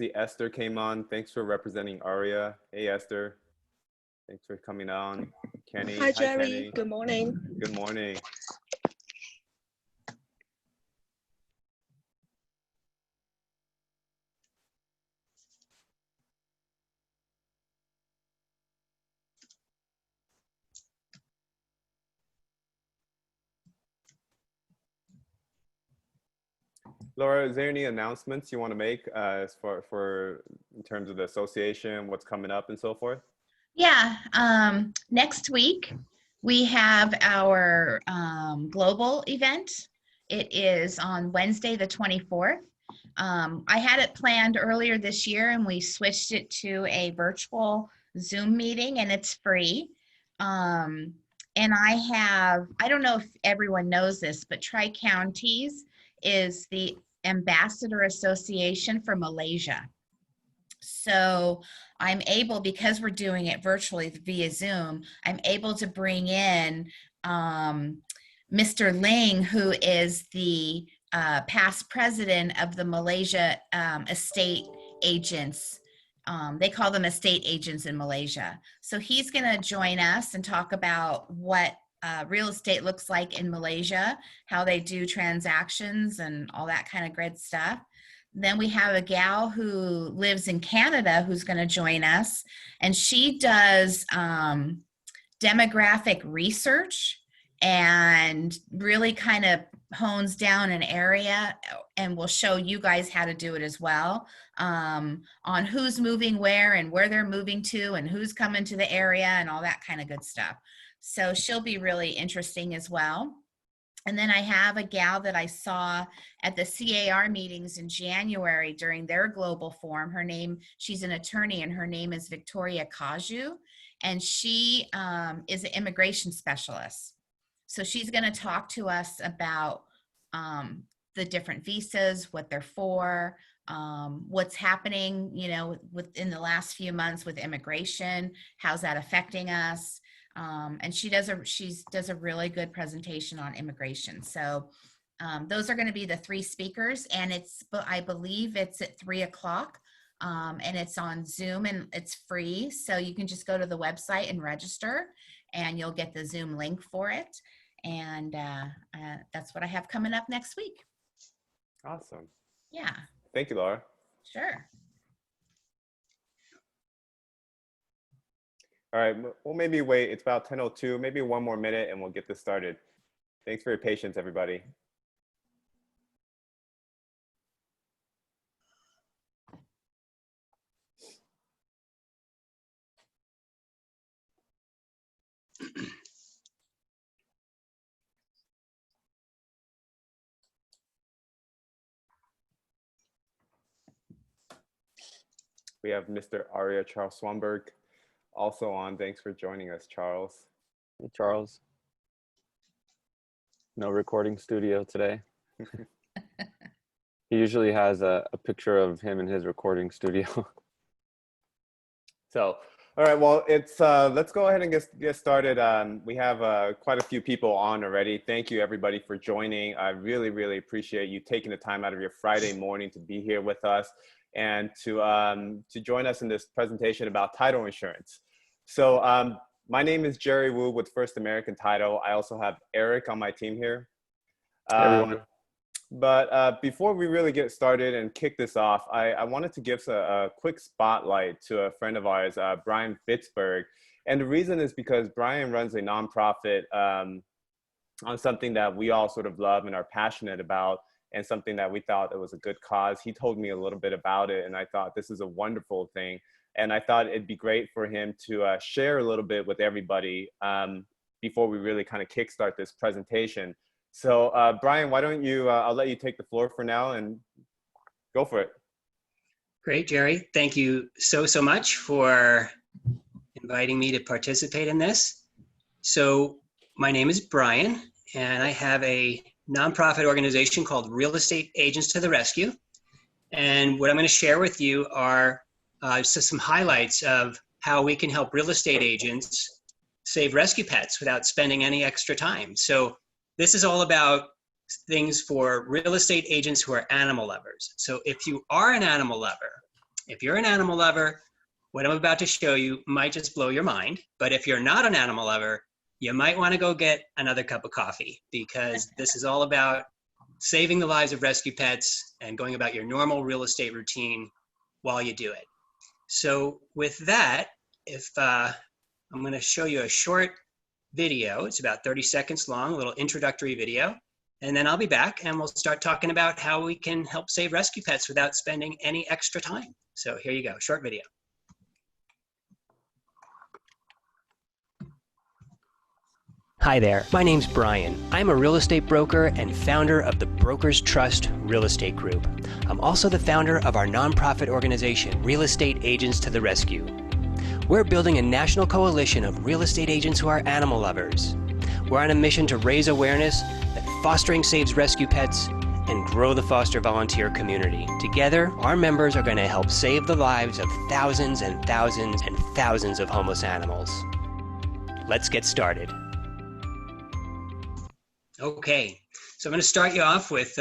see Esther came on. Thanks for representing Aria. Hey, Esther. Thanks for coming on. Kenny. Hi, Jerry. Kenny. Good morning. Good morning. Laura, is there any announcements you want to make as for in terms of the association, what's coming up and so forth? Yeah, next week we have our global event. It is on Wednesday, the 24th. I had it planned earlier this year and we switched it to a virtual Zoom meeting and it's free. And I don't know if everyone knows this, but Tri-Counties is the ambassador association for Malaysia. So I'm able, because we're doing it virtually via Zoom, I'm able to bring in Mr. Ling, who is the past president of the Malaysia estate agents. They call them estate agents in Malaysia. So he's going to join us and talk about what real estate looks like in Malaysia, how they do transactions and all that kind of great stuff. Then we have a gal who lives in Canada who's going to join us, and she does demographic research and really kind of hones down an area, and will show you guys how to do it as well, on who's moving where and where they're moving to and who's coming to the area and all that kind of good stuff. So she'll be really interesting as well. And then I have a gal that I saw at the CAR meetings in January during their global forum. She's an attorney, and her name is Victoria Kaju, and she is an immigration specialist. So she's going to talk to us about the different visas, what they're for, what's happening, within the last few months with immigration, how's that affecting us. And she does a really good presentation on immigration. So those are going to be the three speakers, and I believe it's at 3 o'clock, and it's on Zoom and it's free. So you can just go to the website and register, and you'll get the Zoom link for it. And that's what I have coming up next week. Awesome. Yeah. Thank you, Laura. Sure. All right, we'll maybe wait. It's about 10:02, maybe one more minute and we'll get this started. Thanks for your patience, everybody. We have Mr. Aria Charles Swanberg also on. Thanks for joining us, Charles. Hey, Charles. No recording studio today. He usually has a picture of him in his recording studio. So, all right, well, let's go ahead and get started. We have quite a few people on already. Thank you, everybody, for joining. I really, really appreciate you taking the time out of your Friday morning to be here with us and to join us in this presentation about title insurance. So my name is Jerry Wu with First American Title. I also have Eric on my team here. Everyone. But before we really get started and kick this off, I wanted to give a quick spotlight to a friend of ours, Brian Fitzberg. And the reason is because Brian runs a nonprofit on something that we all sort of love and are passionate about, and something that we thought that was a good cause. He told me a little bit about it, and I thought this is a wonderful thing. And I thought it'd be great for him to share a little bit with everybody before we really kind of kickstart this presentation. So Brian, why don't you, I'll let you take the floor for now and go for it. Great, Jerry. Thank you so much for inviting me to participate in this. So my name is Brian, and I have a nonprofit organization called Real Estate Agents to the Rescue. And what I'm going to share with you are some highlights of how we can help real estate agents save rescue pets without spending any extra time. So this is all about things for real estate agents who are animal lovers. So if you are an animal lover If you're an animal lover, what I'm about to show you might just blow your mind. But if you're not an animal lover, you might want to go get another cup of coffee, because this is all about saving the lives of rescue pets and going about your normal real estate routine while you do it. So with that, I'm going to show you a short video. It's about 30 seconds long, a little introductory video. And then I'll be back and we'll start talking about how we can help save rescue pets without spending any extra time. So here you go, short video. Hi there, my name's Brian. I'm a real estate broker and founder of the Brokers Trust Real Estate Group. I'm also the founder of our nonprofit organization, Real Estate Agents to the Rescue. We're building a national coalition of real estate agents who are animal lovers. We're on a mission to raise awareness that fostering saves rescue pets and grow the foster volunteer community. Together, our members are going to help save the lives of thousands and thousands and thousands of homeless animals. Let's get started. Okay, so I'm going to start you off with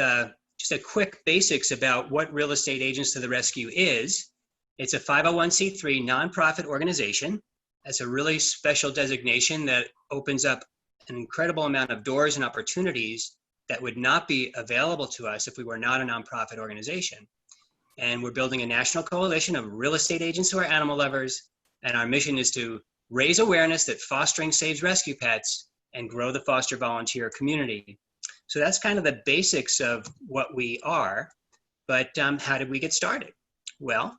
just a quick basics about what Real Estate Agents to the Rescue is. It's a 501c3 nonprofit organization. That's a really special designation that opens up an incredible amount of doors and opportunities that would not be available to us if we were not a nonprofit organization. And we're building a national coalition of real estate agents who are animal lovers, and our mission is to raise awareness that fostering saves rescue pets and grow the foster volunteer community. So that's kind of the basics of what we are, but how did we get started? Well,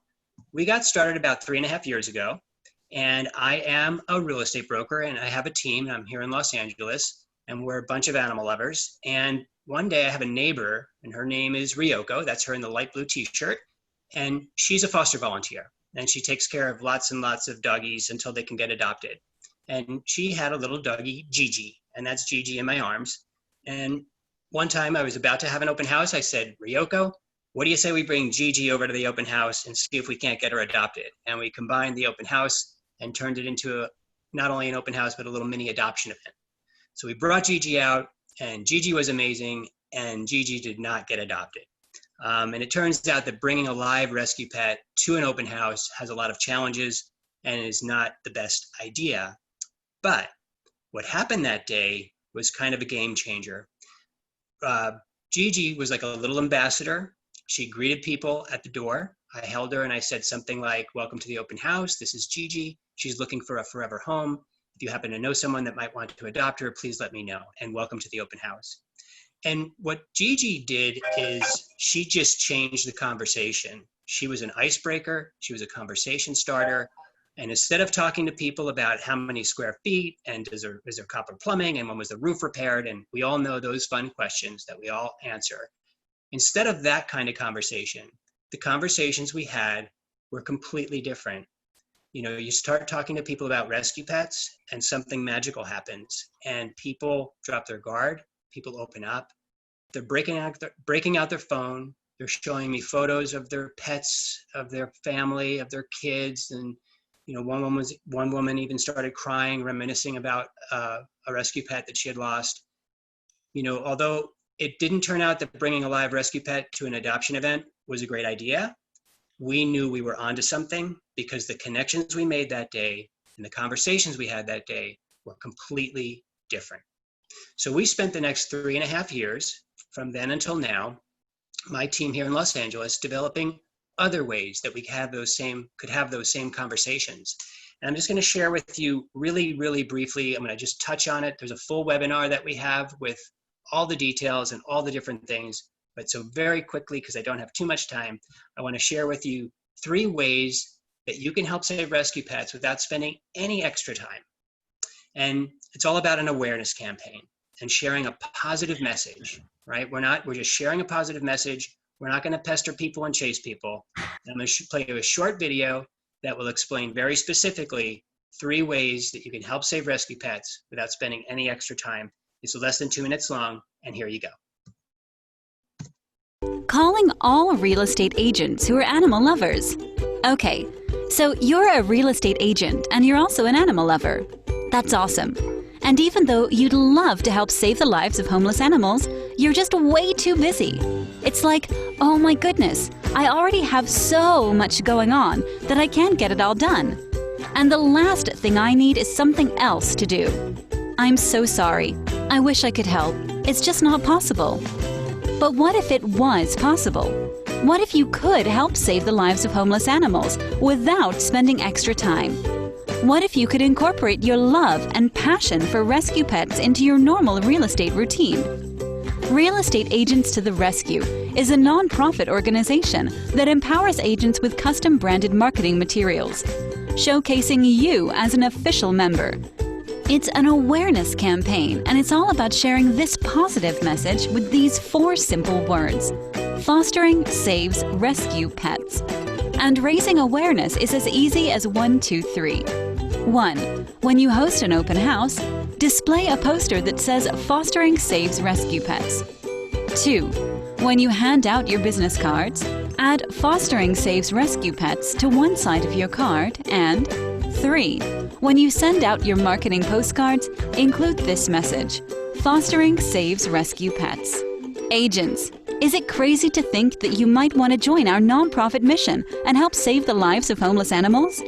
we got started about 3.5 years ago, and I am a real estate broker and I have a team, and I'm here in Los Angeles, and we're a bunch of animal lovers. And one day I have a neighbor, and her name is Ryoko, that's her in the light blue t-shirt, and she's a foster volunteer, and she takes care of lots and lots of doggies until they can get adopted. And she had a little doggie, Gigi, and that's Gigi in my arms. And one time I was about to have an open house. I said, Ryoko, what do you say we bring Gigi over to the open house and see if we can't get her adopted? And we combined the open house and turned it into not only an open house, but a little mini adoption event. So we brought Gigi out, and Gigi was amazing, and Gigi did not get adopted. And it turns out that bringing a live rescue pet to an open house has a lot of challenges and is not the best idea. But what happened that day was kind of a game changer. Gigi was like a little ambassador. She greeted people at the door. I held her and I said something like, welcome to the open house. This is Gigi. She's looking for a forever home. If you happen to know someone that might want to adopt her, please let me know. And welcome to the open house. And what Gigi did is she just changed the conversation. She was an icebreaker. She was a conversation starter. And instead of talking to people about how many square feet and is there copper plumbing and when was the roof repaired, and we all know those fun questions that we all answer, instead of that kind of conversation, the conversations we had were completely different. You know, you start talking to people about rescue pets and something magical happens, and people drop their guard, people open up, they're breaking out their phone, they're showing me photos of their pets, of their family, of their kids, and you know, one woman even started crying, reminiscing about a rescue pet that she had lost. You know, although it didn't turn out that bringing a live rescue pet to an adoption event was a great idea, we knew we were onto something because the connections we made that day and the conversations we had that day were completely different. So we spent the next 3.5 years from then until now, my team here in Los Angeles, developing other ways that we could have those same conversations. And I'm just going to share with you really, really briefly. I'm going to just touch on it. There's a full webinar that we have with all the details and all the different things. But so very quickly, because I don't have too much time, I want to share with you 3 ways that you can help save rescue pets without spending any extra time. And it's all about an awareness campaign and sharing a positive message, right? We're just sharing a positive message. We're not going to pester people and chase people. I'm going to play you a short video that will explain very specifically 3 ways that you can help save rescue pets without spending any extra time. It's less than 2 minutes long, and here you go. Calling all real estate agents who are animal lovers. Okay, so you're a real estate agent and you're also an animal lover. That's awesome. And even though you'd love to help save the lives of homeless animals, you're just way too busy. It's like, oh my goodness, I already have so much going on that I can't get it all done. And the last thing I need is something else to do. I'm so sorry. I wish I could help. It's just not possible. But what if it was possible? What if you could help save the lives of homeless animals without spending extra time? What if you could incorporate your love and passion for rescue pets into your normal real estate routine? Real Estate Agents to the Rescue is a non-profit organization that empowers agents with custom branded marketing materials, showcasing you as an official member. It's an awareness campaign, and it's all about sharing this positive message with these 4 simple words: fostering saves rescue pets. And raising awareness is as easy as 1, 2, 3. 1. When you host an open house, display a poster that says Fostering Saves Rescue Pets. 2. When you hand out your business cards, add Fostering Saves Rescue Pets to one side of your card. And 3. When you send out your marketing postcards, include this message: Fostering Saves Rescue Pets. Agents, is it crazy to think that you might want to join our nonprofit mission and help save the lives of homeless animals?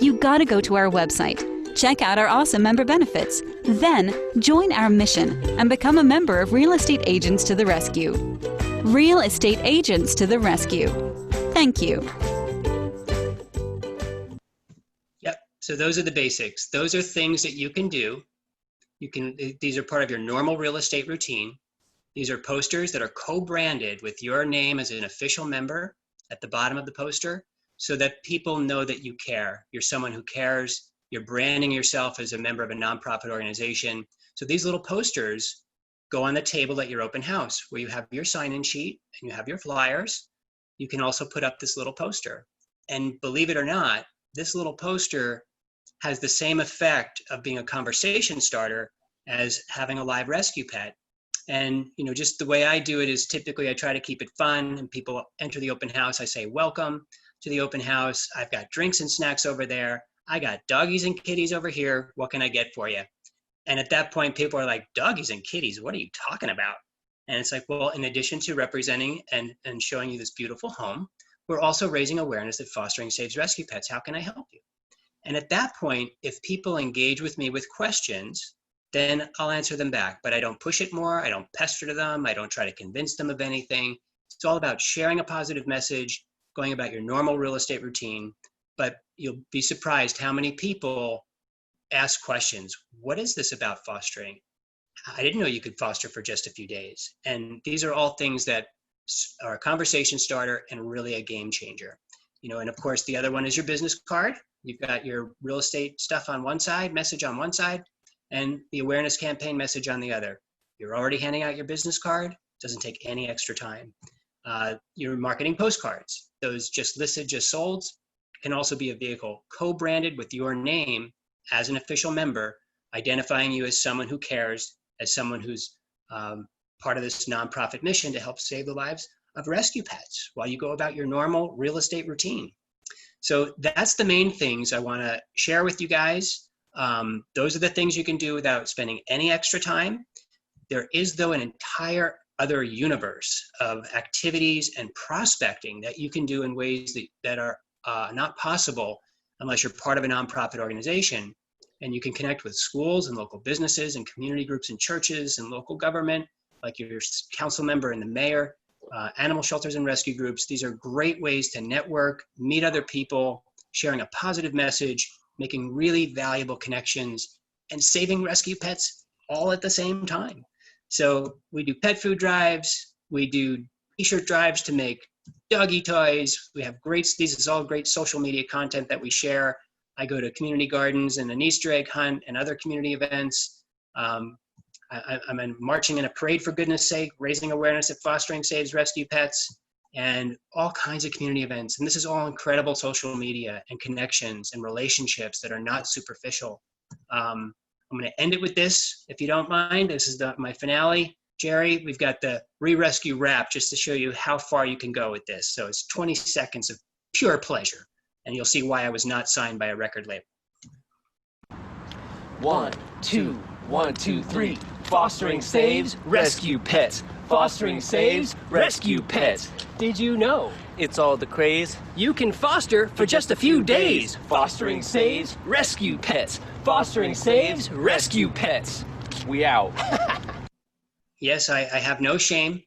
You gotta go to our website, check out our awesome member benefits, then join our mission and become a member of Real Estate Agents to the Rescue. Real Estate Agents to the Rescue. Thank you. Yep. So those are the basics. Those are things that you can do. These are part of your normal real estate routine. These are posters that are co-branded with your name as an official member at the bottom of the poster, so that people know that you care. You're someone who cares. You're branding yourself as a member of a nonprofit organization. So these little posters go on the table at your open house where you have your sign-in sheet and you have your flyers. You can also put up this little poster. And believe it or not, this little poster has the same effect of being a conversation starter as having a live rescue pet. And just the way I do it is typically I try to keep it fun, and people enter the open house. I say, welcome to the open house. I've got drinks and snacks over there. I got doggies and kitties over here. What can I get for you? And at that point, people are like, doggies and kitties, what are you talking about? And it's like, well, in addition to representing and showing you this beautiful home, we're also raising awareness that fostering saves rescue pets. How can I help you? And at that point, if people engage with me with questions, then I'll answer them back. But I don't push it more. I don't pester them. I don't try to convince them of anything. It's all about sharing a positive message, going about your normal real estate routine. But you'll be surprised how many people ask questions. What is this about fostering? I didn't know you could foster for just a few days. And these are all things that are a conversation starter and really a game changer. And of course, the other one is your business card. You've got your real estate stuff on one side, message on one side, and the awareness campaign message on the other. You're already handing out your business card. Doesn't take any extra time. Your marketing postcards, those just listed, just sold, can also be a vehicle co-branded with your name as an official member, identifying you as someone who cares, as someone who's part of this nonprofit mission to help save the lives of rescue pets while you go about your normal real estate routine. So that's the main things I want to share with you guys. Those are the things you can do without spending any extra time. There is, though, an entire other universe of activities and prospecting that you can do in ways that are not possible unless you're part of a nonprofit organization. And you can connect with schools and local businesses and community groups and churches and local government, like your council member and the mayor, animal shelters and rescue groups. These are great ways to network, meet other people, sharing a positive message, making really valuable connections, and saving rescue pets all at the same time. So we do pet food drives, we do t-shirt drives to make doggy toys. We have this is all great social media content that we share. I go to community gardens and an Easter egg hunt and other community events. I'm marching in a parade, for goodness sake, raising awareness that fostering saves rescue pets, and all kinds of community events. And this is all incredible social media and connections and relationships that are not superficial. I'm going to end it with this, if you don't mind. This is my finale. Jerry, we've got the re-rescue wrap just to show you how far you can go with this. So it's 20 seconds of pure pleasure, and you'll see why I was not signed by a record label. 1, 2, 1, 2, 3. Fostering saves, rescue pets. Fostering saves, rescue pets. Did you know? It's all the craze. You can foster for just a few days. Fostering saves, rescue pets. Fostering saves, rescue pets. We out. Yes, I have no shame.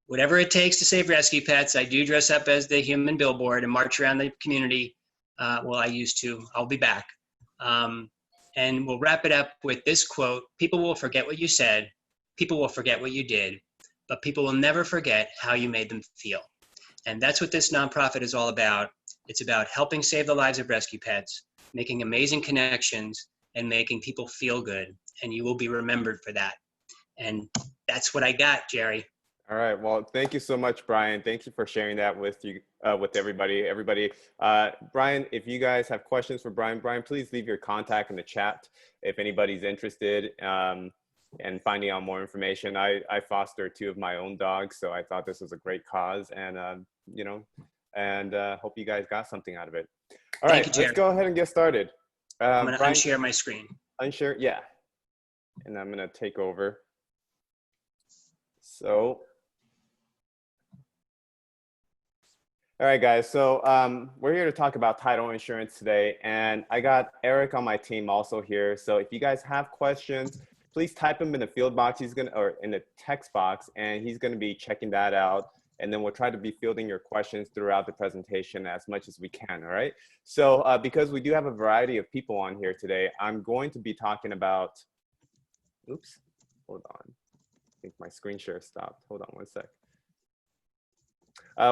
Whatever it takes to save rescue pets, I do dress up as the human billboard and march around the community. Well, I used to. I'll be back. And we'll wrap it up with this quote. People will forget what you said. People will forget what you did. But people will never forget how you made them feel. And that's what this nonprofit is all about. It's about helping save the lives of rescue pets, making amazing connections, and making people feel good. And you will be remembered for that. And that's what I got, Jerry. All right. Well, thank you so much, Brian. Thank you for sharing that with you, with everybody. Brian, if you guys have questions for Brian, please leave your contact in the chat if anybody's interested in finding out more information. I foster 2 of my own dogs, so I thought this was a great cause, and hope you guys got something out of it. All right, let's go ahead and get started. I'm going to unshare my screen. Unshare, yeah. And I'm going to take over. So. All right, guys, so we're here to talk about title insurance today, and I got Eric on my team also here. So if you guys have questions, please type them in the field box. Or in the text box, and he's gonna be checking that out. And then we'll try to be fielding your questions throughout the presentation as much as we can, all right? So because we do have a variety of people on here today, I'm going to be talking about, oops, hold on. I think my screen share stopped. Hold on one sec.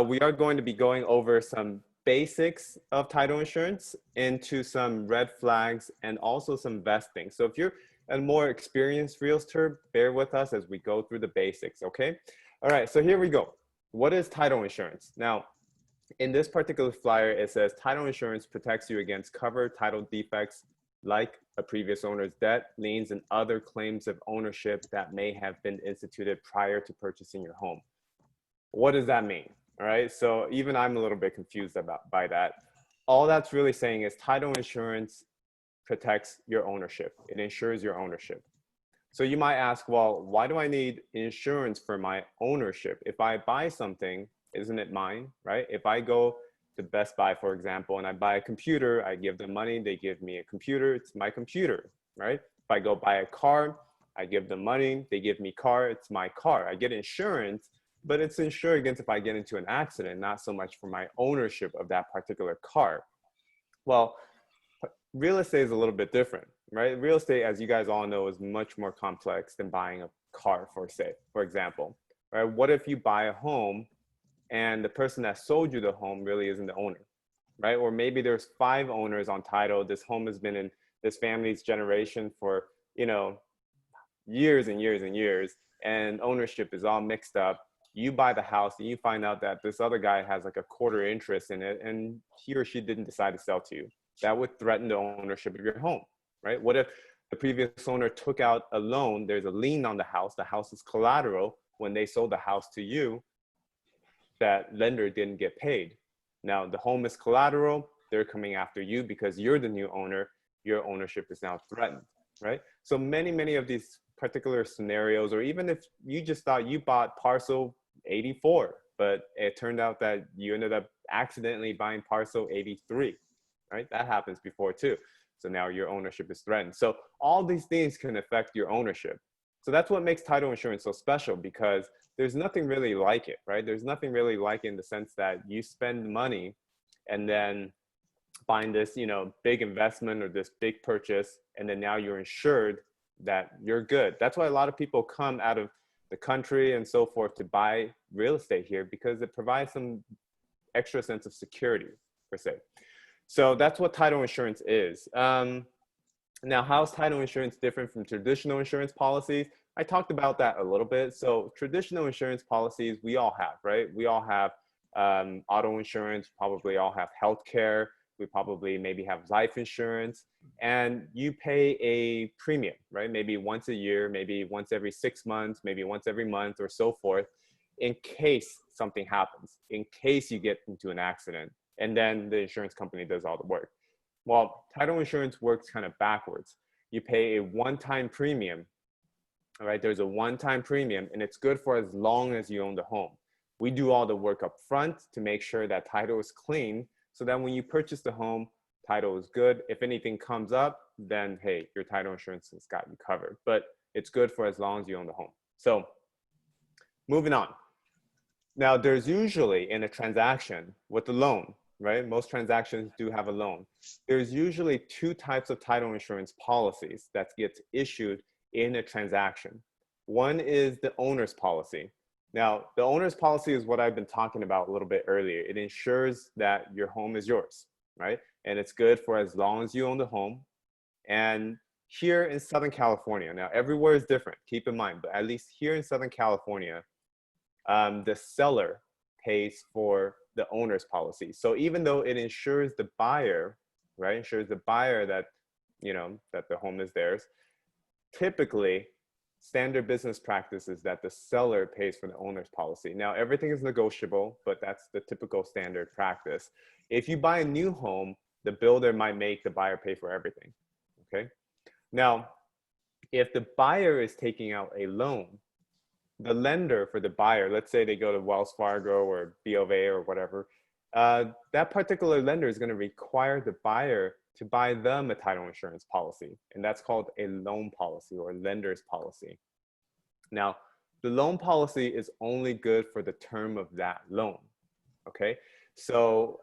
We are going to be going over some basics of title insurance into some red flags and also some vesting. So if you're a more experienced realtor, bear with us as we go through the basics, okay? All right, so here we go. What is title insurance? Now, in this particular flyer, it says title insurance protects you against covered title defects like a previous owner's debt, liens, and other claims of ownership that may have been instituted prior to purchasing your home. What does that mean? All right, so even I'm a little bit confused by that. All that's really saying is title insurance protects your ownership. It ensures your ownership. So you might ask, well, why do I need insurance for my ownership? If I buy something, isn't it mine, right? If I go to Best Buy, for example, and I buy a computer, I give them money, they give me a computer, it's my computer, right? If I go buy a car, I give them money, they give me car, it's my car. I get insurance, but it's insured against if I get into an accident, not so much for my ownership of that particular car. Well, real estate is a little bit different, right? Real estate, as you guys all know, is much more complex than buying a car, for example, right? What if you buy a home and the person that sold you the home really isn't the owner, right? Or maybe there's 5 owners on title. This home has been in this family's generation for, years and years and years, and ownership is all mixed up. You buy the house and you find out that this other guy has like a quarter interest in it and he or she didn't decide to sell to you. That would threaten the ownership of your home, right? What if the previous owner took out a loan, there's a lien on the house is collateral. When they sold the house to you, that lender didn't get paid. Now the home is collateral, they're coming after you because you're the new owner, your ownership is now threatened, right? So many of these particular scenarios, or even if you just thought you bought parcel 84, but it turned out that you ended up accidentally buying parcel 83, right? That happens before too. So now your ownership is threatened. So all these things can affect your ownership. So that's what makes title insurance so special, because there's nothing really like it, right? There's nothing really like it in the sense that you spend money and then find this, big investment or this big purchase, and then now you're insured that you're good. That's why a lot of people come out of the country and so forth to buy real estate here, because it provides some extra sense of security, per se. So that's what title insurance is. Now, how is title insurance different from traditional insurance policies? I talked about that a little bit. So traditional insurance policies, we all have, right? We all have auto insurance, probably all have healthcare. We probably maybe have life insurance, and you pay a premium, right? Maybe once a year, maybe once every 6 months, maybe once every month or so forth, in case something happens, in case you get into an accident, and then the insurance company does all the work. Well, title insurance works kind of backwards. you pay a one-time premium. All right, there's a one-time premium, and it's good for as long as you own the home. We do all the work up front to make sure that title is clean, so that when you purchase the home, title is good. If anything comes up, then hey, your title insurance has got you covered. But it's good for as long as you own the home. So moving on. Now, there's usually in a transaction with a loan, right? Most transactions do have a loan. There's usually two types of title insurance policies that gets issued in a transaction. One is the owner's policy. Now, the owner's policy is what I've been talking about a little bit earlier. It ensures that your home is yours, right? And it's good for as long as you own the home. And here in Southern California, now everywhere is different, keep in mind, but at least here in Southern California, the seller pays for the owner's policy. So even though it insures the buyer, right, ensures the buyer that, you know, that the home is theirs, typically standard business practice is that the seller pays for the owner's policy. Now, everything is negotiable, but that's the typical standard practice. If you buy a new home, the builder might make the buyer pay for everything, okay? Now, if the buyer is taking out a loan, the lender for the buyer, let's say they go to Wells Fargo or B of A or whatever, that particular lender is going to require the buyer to buy them a title insurance policy. And that's called a loan policy or lender's policy. Now, the loan policy is only good for the term of that loan, okay? So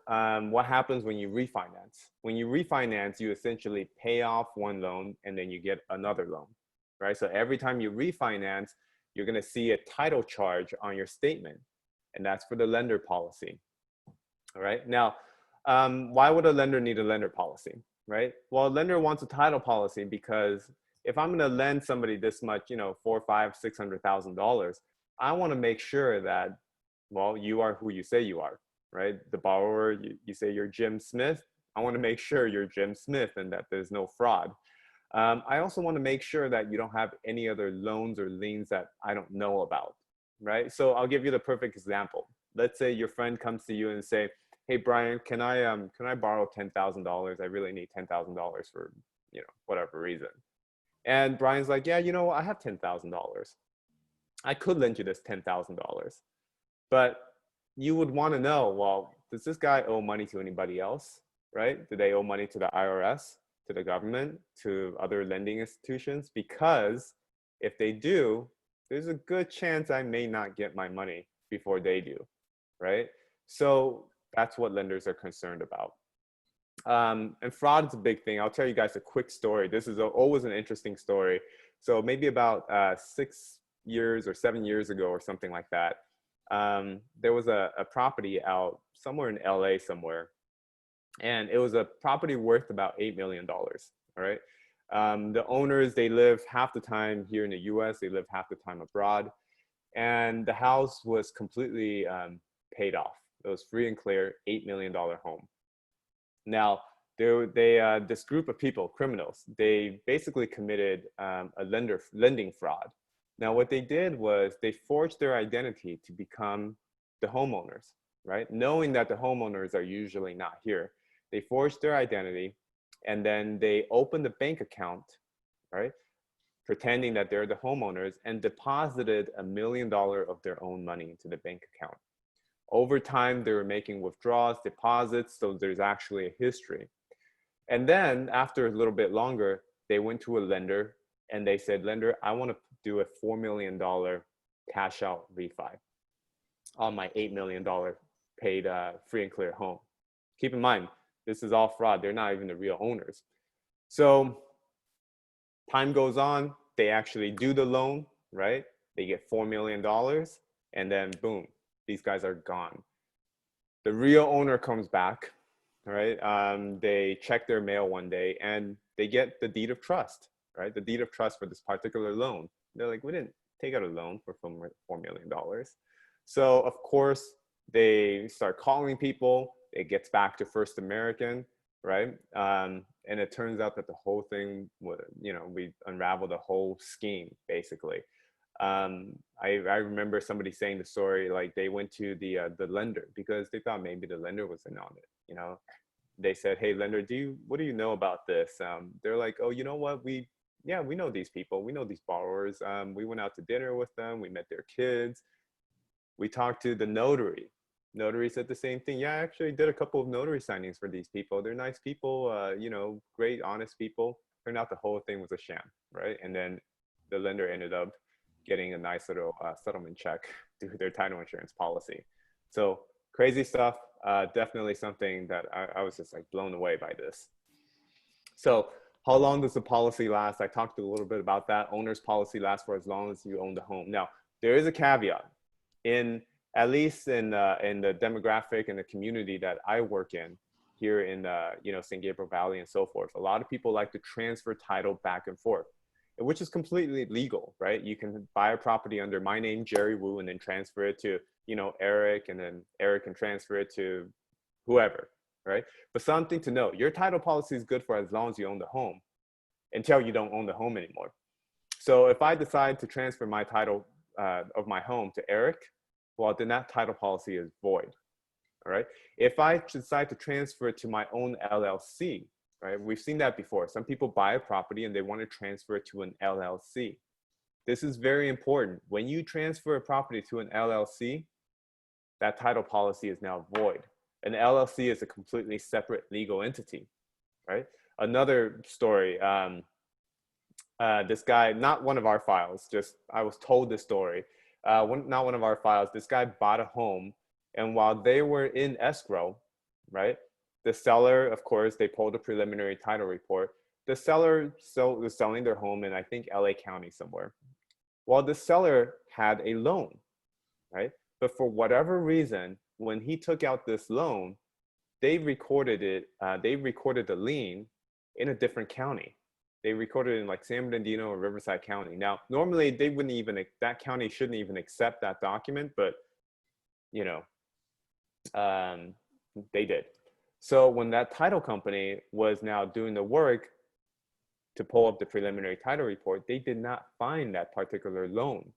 what happens when you refinance? When you refinance, you essentially pay off one loan and then you get another loan, right? So every time you refinance, you're going to see a title charge on your statement, and that's for the lender policy. All right. Now, why would a lender need a lender policy, right? Well, a lender wants a title policy because if I'm going to lend somebody this much, you know, $400,000, $500,000, $600,000, I want to make sure that, well, you are who you say you are, right? The borrower, you say you're Jim Smith. I want to make sure you're Jim Smith and that there's no fraud. I also want to make sure that you don't have any other loans or liens that I don't know about, right? So I'll give you the perfect example. Let's say your friend comes to you and say, "Hey Brian, can I borrow $10,000? I really need $10,000 for, you know, whatever reason." And Brian's like, "Yeah, you know, I have $10,000. I could lend you this $10,000." But you would want to know, well, does this guy owe money to anybody else, right? Do they owe money to the IRS? To the government, to other lending institutions? Because if they do, there's a good chance I may not get my money before they do, right? So that's what lenders are concerned about. And fraud is a big thing. I'll tell you guys a quick story. This is always an interesting story. So maybe about 6 years or 7 years ago or something like that, there was a property out somewhere in LA somewhere. And it was a property worth about $8 million, all right? The owners, they live half the time here in the US, they live half the time abroad. And the house was completely paid off. It was free and clear, $8 million home. Now, this group of people, criminals, they basically committed a lending fraud. Now, what they did was they forged their identity to become the homeowners, right? Knowing that the homeowners are usually not here. They forged their identity, and then they opened a bank account, right? Pretending that they're the homeowners, and deposited $1 million of their own money into the bank account. Over time, they were making withdrawals, deposits, so there's actually a history. And then after a little bit longer, they went to a lender and they said, "Lender, I want to do a $4 million cash out refi on my $8 million paid free and clear home." Keep in mind, this is all fraud. They're not even the real owners. So time goes on, they actually do the loan, right? They get $4 million, and then boom, these guys are gone. The real owner comes back, right? They check their mail one day and they get the deed of trust, right? The deed of trust for this particular loan. They're like, "We didn't take out a loan for $4 million. So of course, they start calling people. It gets back to First American, right? And it turns out that the whole thing, you know, we unraveled the whole scheme, basically. I remember somebody saying the story, like they went to the lender because they thought maybe the lender was in on it, you know. They said, "Hey, lender, what do you know about this?" They're like, "Oh, you know what? We yeah, we know these people, we know these borrowers. We went out to dinner with them, we met their kids, we talked to the notary. Notary said the same thing. Yeah, I actually did a couple of notary signings for these people. They're nice people, you know, great, honest people. Turned out the whole thing was a sham, right? And then the lender ended up getting a nice little settlement check through their title insurance policy. So crazy stuff. Definitely something that I was just like blown away by this. So how long does the policy last? I talked a little bit about that. Owner's policy lasts for as long as you own the home. Now, there is a caveat. At least in the demographic and the community that I work in here in you know, San Gabriel Valley and so forth, a lot of people like to transfer title back and forth, which is completely legal, right? You can buy a property under my name, Jerry Wu, and then transfer it to, you know, Eric, and then Eric can transfer it to whoever, right? But something to note, your title policy is good for as long as you own the home until you don't own the home anymore. So if I decide to transfer my title of my home to Eric, well, then that title policy is void, all right? If I decide to transfer it to my own LLC, right? We've seen that before. Some people buy a property and they want to transfer it to an LLC. This is very important. When you transfer a property to an LLC, that title policy is now void. An LLC is a completely separate legal entity, right? Another story, this guy, not one of our files, just I was told this story. Not one of our files, this guy bought a home, and while they were in escrow, right? The seller, of course, they pulled a preliminary title report. The seller was selling their home in, I think, LA County somewhere. Well, the seller had a loan, right? But for whatever reason, when he took out this loan, they recorded the lien in a different county. They recorded it in like San Bernardino or Riverside County. Now, normally they wouldn't even, that county shouldn't even accept that document, but you know, they did. So when that title company was now doing the work to pull up the preliminary title report, they did not find that particular loan.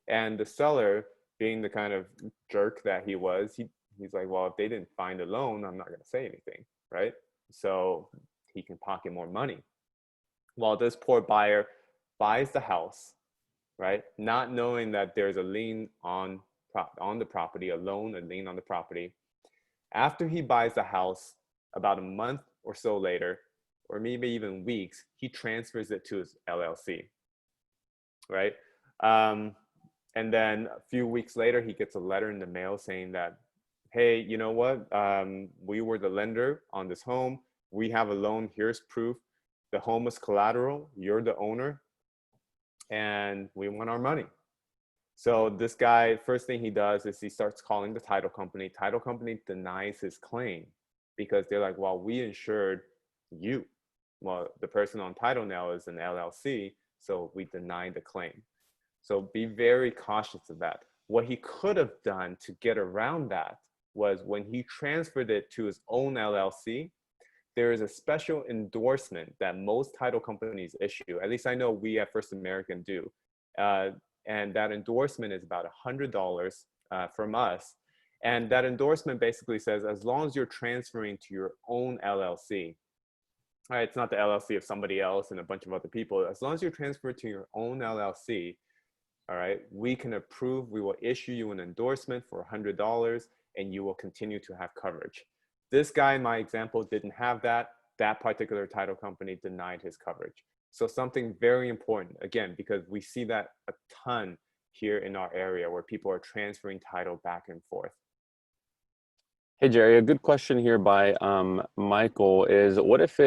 And the seller, being the kind of jerk that he was, he's like, well, if they didn't find a loan, I'm not going to say anything, right? So he can pocket more money. While this poor buyer buys the house, right, not knowing that there's a lien on the property, a loan, a lien on the property. After he buys the house, about a month or so later, or maybe even weeks, he transfers it to his LLC, right? And then a few weeks later, he gets a letter in the mail saying that, hey, you know what? We were the lender on this home. We have a loan. Here's proof. The home is collateral. You're the owner. And we want our money. So this guy, first thing he does is he starts calling the title company. Title company denies his claim because they're like, well, we insured you. Well, the person on title now is an LLC, so we deny the claim. So be very cautious of that. What he could have done to get around that was when he transferred it to his own LLC, there is a special endorsement that most title companies issue. At least I know we at First American do. And that endorsement is about $100 from us. And that endorsement basically says, as long as you're transferring to your own LLC, all right, it's not the LLC of somebody else and a bunch of other people. As long as you're transferred to your own LLC, all right, we can approve, we will issue you an endorsement for $100 and you will continue to have coverage. This guy in my example didn't have that. That particular title company denied his coverage. So something very important, again, because we see that a ton here in our area where people are transferring title back and forth. Hey Jerry, a good question here by Michael is, what if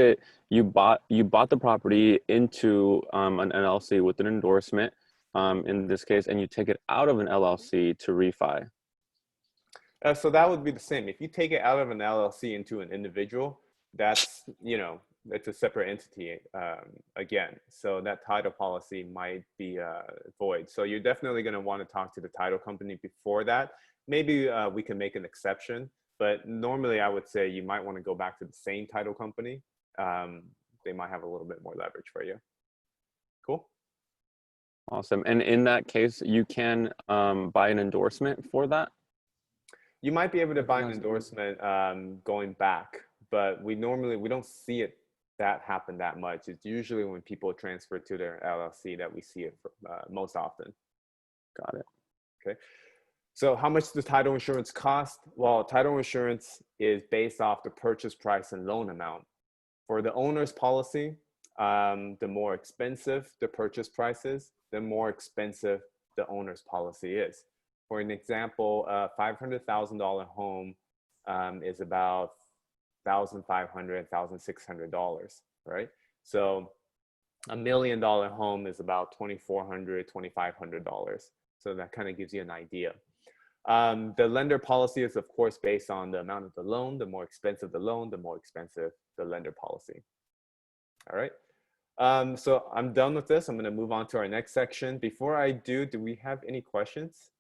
you bought the property into an LLC with an endorsement in this case, and you take it out of an LLC to refi? So that would be the same. If you take it out of an LLC into an individual, that's, you know, it's a separate entity again. So that title policy might be void. So you're definitely going to want to talk to the title company before that. Maybe we can make an exception, but normally I would say you might want to go back to the same title company. They might have a little bit more leverage for you. Cool. Awesome. And in that case, you can buy an endorsement for that? You might be able to buy an endorsement going back, but we don't see it that happen that much. It's usually when people transfer to their LLC that we see it most often. Got it. Okay. So how much does title insurance cost? Well, title insurance is based off the purchase price and loan amount. For the owner's policy, the more expensive the purchase price is, the more expensive the owner's policy is. For an example, a $500,000 home is about $1,500, $1,600, right? So $1 million home is about $2,400, $2,500. So that kind of gives you an idea. The lender policy is, of course, based on the amount of the loan. The more expensive the loan, the more expensive the lender policy. All right. So I'm done with this. I'm going to move on to our next section. Before I do we have any questions?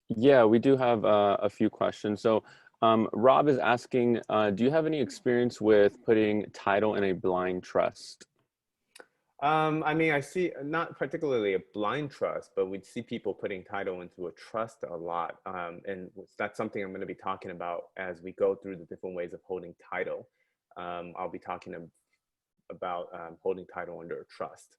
Yeah, we do have a few questions. So Rob is asking, do you have any experience with putting title in a blind trust? I mean, I see not particularly a blind trust, but we see people putting title into a trust a lot. And that's something I'm going to be talking about as we go through the different ways of holding title. I'll be talking about holding title under a trust.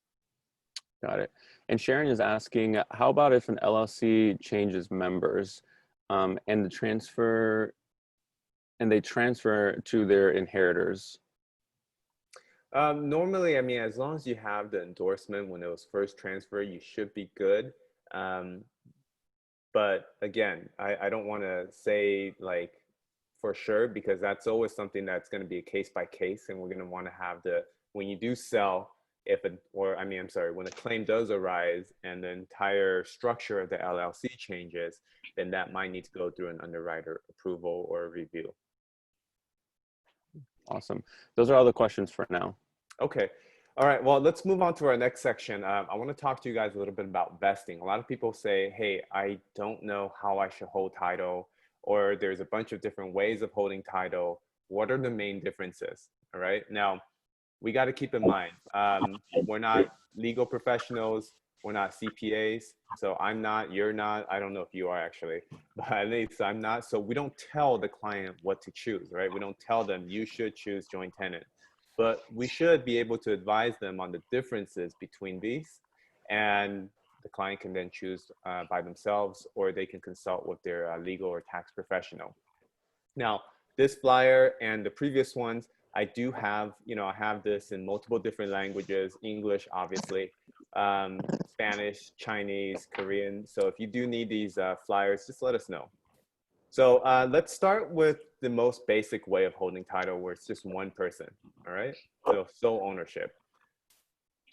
Got it. And Sharon is asking, how about if an LLC changes members and they transfer to their inheritors? Normally, I mean, as long as you have the endorsement when it was first transferred, you should be good. But again, I don't want to say like for sure, because that's always something that's going to be a case by case, and we're going to want to have when you do sell, when a claim does arise and the entire structure of the LLC changes, then that might need to go through an underwriter approval or review. Awesome. Those are all the questions for now. Okay. All right. Well, let's move on to our next section. I want to talk to you guys a little bit about vesting. A lot of people say, hey, I don't know how I should hold title, or there's a bunch of different ways of holding title. What are the main differences? All right. Now, we got to keep in mind, we're not legal professionals. We're not CPAs. So I'm not, you're not, I don't know if you are actually, but at least I'm not. So we don't tell the client what to choose, right? We don't tell them you should choose joint tenant, but we should be able to advise them on the differences between these, and the client can then choose by themselves, or they can consult with their legal or tax professional. Now, this flyer and the previous ones, I do have, I have this in multiple different languages, English, obviously, Spanish, Chinese, Korean. So if you do need these flyers, just let us know. So let's start with the most basic way of holding title, where it's just one person, all right? So sole ownership.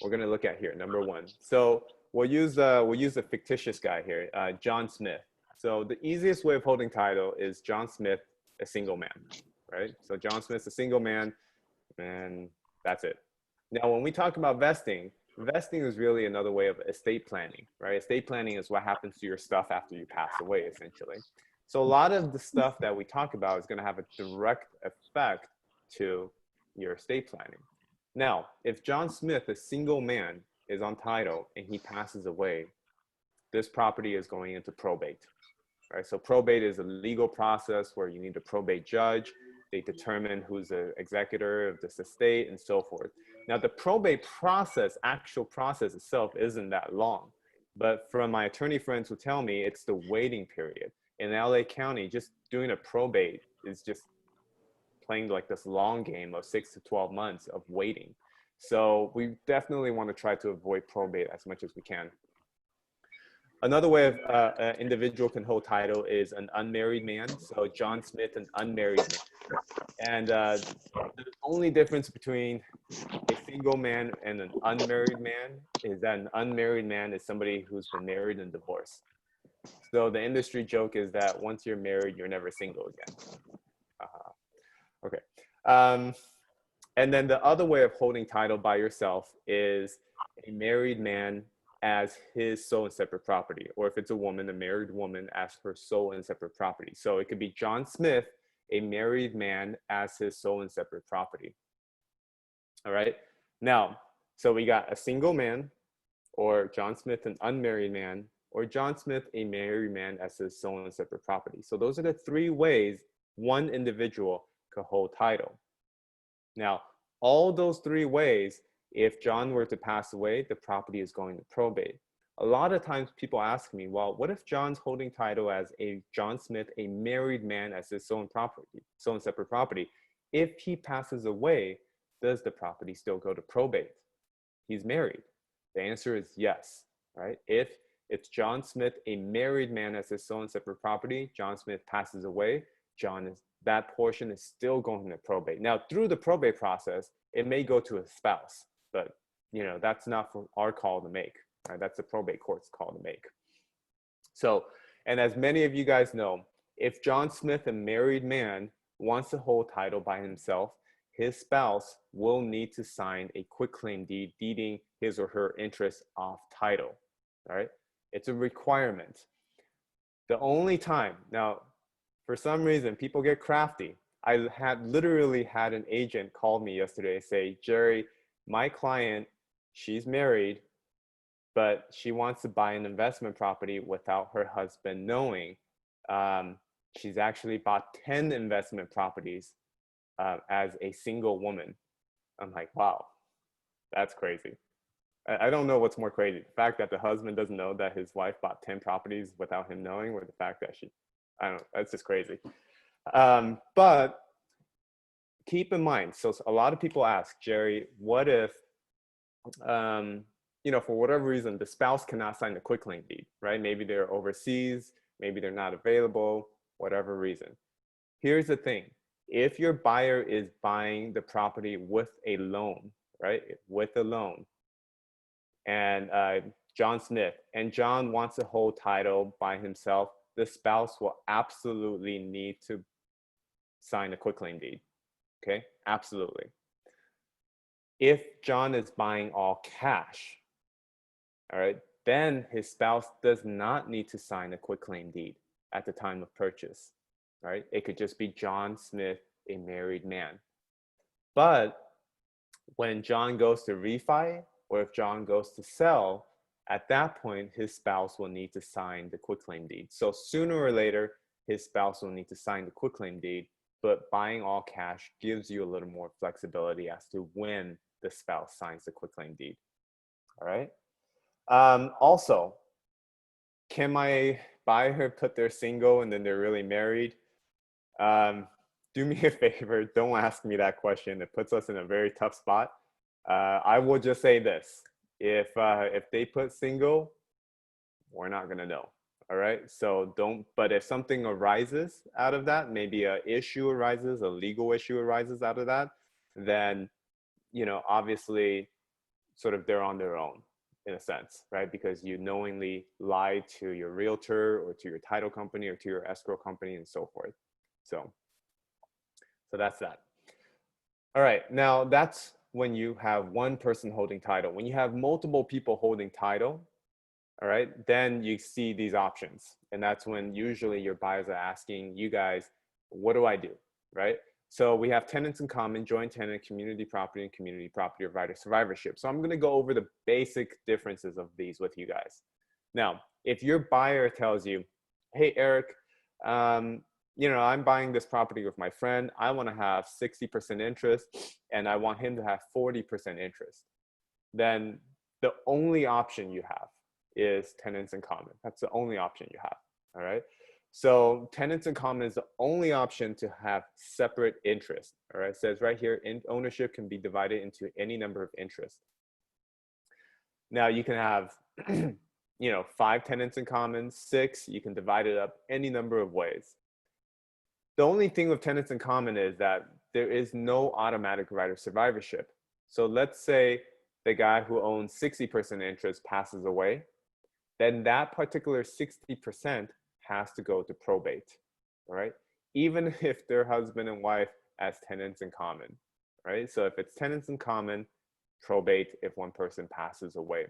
We're gonna look at here, number one. So we'll use a fictitious guy here, John Smith. So the easiest way of holding title is John Smith, a single man, right? So John Smith's a single man, and that's it. Now, when we talk about vesting is really another way of estate planning, right? Estate planning is what happens to your stuff after you pass away, essentially. So a lot of the stuff that we talk about is going to have a direct effect to your estate planning. Now, if John Smith, a single man, is on title and he passes away, this property is going into probate, right? So probate is a legal process where you need a probate judge. They determine who's the executor of this estate and so forth. Now, the probate process, actual process itself, isn't that long. But from my attorney friends who tell me, it's the waiting period. In LA County, just doing a probate is just playing like this long game of 6 to 12 months of waiting. So we definitely want to try to avoid probate as much as we can. Another way of an individual can hold title is an unmarried man. So John Smith, an unmarried man. And the only difference between a single man and an unmarried man is that an unmarried man is somebody who's been married and divorced. So the industry joke is that once you're married, you're never single again. Okay. And then the other way of holding title by yourself is a married man as his sole and separate property, or if it's a woman, a married woman as her sole and separate property. So it could be John Smith, a married man as his sole and separate property. All right. Now, so we got a single man, or John Smith, an unmarried man, or John Smith, a married man as his sole and separate property. So those are the three ways one individual could hold title. Now, all those three ways, if John were to pass away, the property is going to probate. A lot of times people ask me, well, what if John's holding title as a John Smith, a married man, as his own property, own separate property? If he passes away, does the property still go to probate? He's married. The answer is yes, right? If it's John Smith, a married man, as his own separate property, John Smith passes away, that portion is still going to probate. Now, through the probate process, it may go to a spouse, but that's not for our call to make. Right? That's the probate court's call to make. So, and as many of you guys know, if John Smith, a married man, wants to hold title by himself, his spouse will need to sign a quitclaim deed deeding his or her interest off title. Right? It's a requirement. The only time, now, for some reason, people get crafty. I literally had an agent call me yesterday say, Jerry, my client, she's married, but she wants to buy an investment property without her husband knowing. She's actually bought 10 investment properties as a single woman. I'm like, wow, that's crazy. I don't know what's more crazy. The fact that the husband doesn't know that his wife bought 10 properties without him knowing, or the fact that I don't know, that's just crazy. But keep in mind, so a lot of people ask, Jerry, what if, for whatever reason, the spouse cannot sign the quitclaim deed, right? Maybe they're overseas, maybe they're not available, whatever reason. Here's the thing. If your buyer is buying the property with a loan, right? With a loan, and John Smith, and John wants to hold title by himself, the spouse will absolutely need to sign a quitclaim deed, okay? Absolutely. If John is buying all cash, all right, then his spouse does not need to sign a quitclaim deed at the time of purchase, right? It could just be John Smith, a married man. But when John goes to refi, or if John goes to sell, at that point, his spouse will need to sign the quitclaim deed. So sooner or later, his spouse will need to sign the quitclaim deed, but buying all cash gives you a little more flexibility as to when the spouse signs the quitclaim deed, all right? Also, can my buyer put they're single and then they're really married? Do me a favor, don't ask me that question. It puts us in a very tough spot. I will just say this. If they put single, we're not gonna know, all right? So but if something arises out of that, maybe a issue arises, a legal issue arises out of that, then, obviously sort of they're on their own in a sense, right? Because you knowingly lied to your realtor or to your title company or to your escrow company and so forth. So that's that. All right, now that's when you have one person holding title. When you have multiple people holding title, all right, then you see these options. And that's when usually your buyers are asking you guys, what do I do, right? So we have tenants in common, joint tenant, community property, and community property or right of survivorship. So I'm gonna go over the basic differences of these with you guys. Now, if your buyer tells you, hey, Eric, I'm buying this property with my friend. I want to have 60% interest and I want him to have 40% interest. Then the only option you have is tenants in common. That's the only option you have, all right? So tenants in common is the only option to have separate interest, all right? It says right here, ownership can be divided into any number of interests. Now you can have, 5 tenants in common, 6, you can divide it up any number of ways. The only thing with tenants in common is that there is no automatic right of survivorship. So let's say the guy who owns 60% interest passes away, then that particular 60% has to go to probate, all right? Even if they're husband and wife as tenants in common, right? So if it's tenants in common, probate if one person passes away.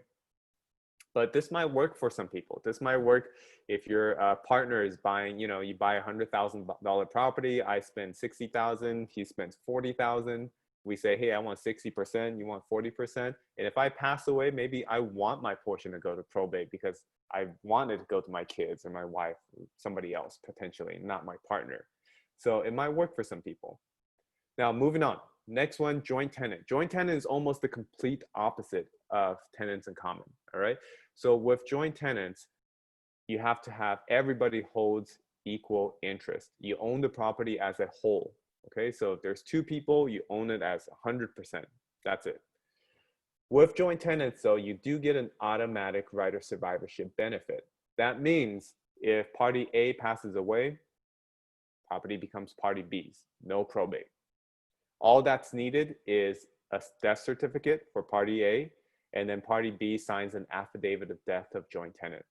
But this might work for some people. This might work if your partner is buying, you buy a $100,000 property, I spend $60,000, he spends $40,000. We say, hey, I want 60%, you want 40%. And if I pass away, maybe I want my portion to go to probate because I want it to go to my kids or my wife, or somebody else potentially, not my partner. So it might work for some people. Now, moving on. Next one, joint tenant. Joint tenant is almost the complete opposite of tenants in common, all right? So with joint tenants, you have to have everybody holds equal interest. You own the property as a whole, okay? So if there's two people, you own it as 100%. That's it. With joint tenants, though, you do get an automatic right of survivorship benefit. That means if party A passes away, property becomes party B's, no probate. All that's needed is a death certificate for party A, and then party B signs an affidavit of death of joint tenant.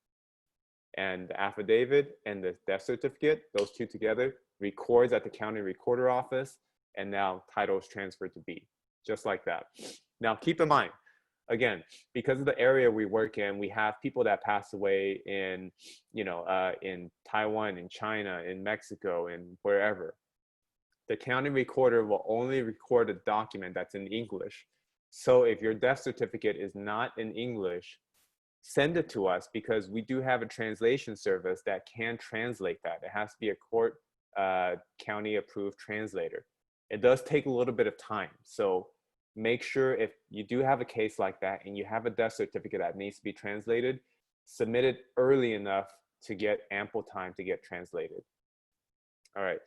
And the affidavit and the death certificate, those two together, records at the county recorder office, and now title is transferred to B, just like that. Now, keep in mind, again, because of the area we work in, we have people that pass away in, in Taiwan, in China, in Mexico, and wherever. The county recorder will only record a document that's in English. So if your death certificate is not in English, send it to us, because we do have a translation service that can translate that. It has to be a court county approved translator. It does take a little bit of time. So make sure if you do have a case like that and you have a death certificate that needs to be translated, submit it early enough to get ample time to get translated. All right.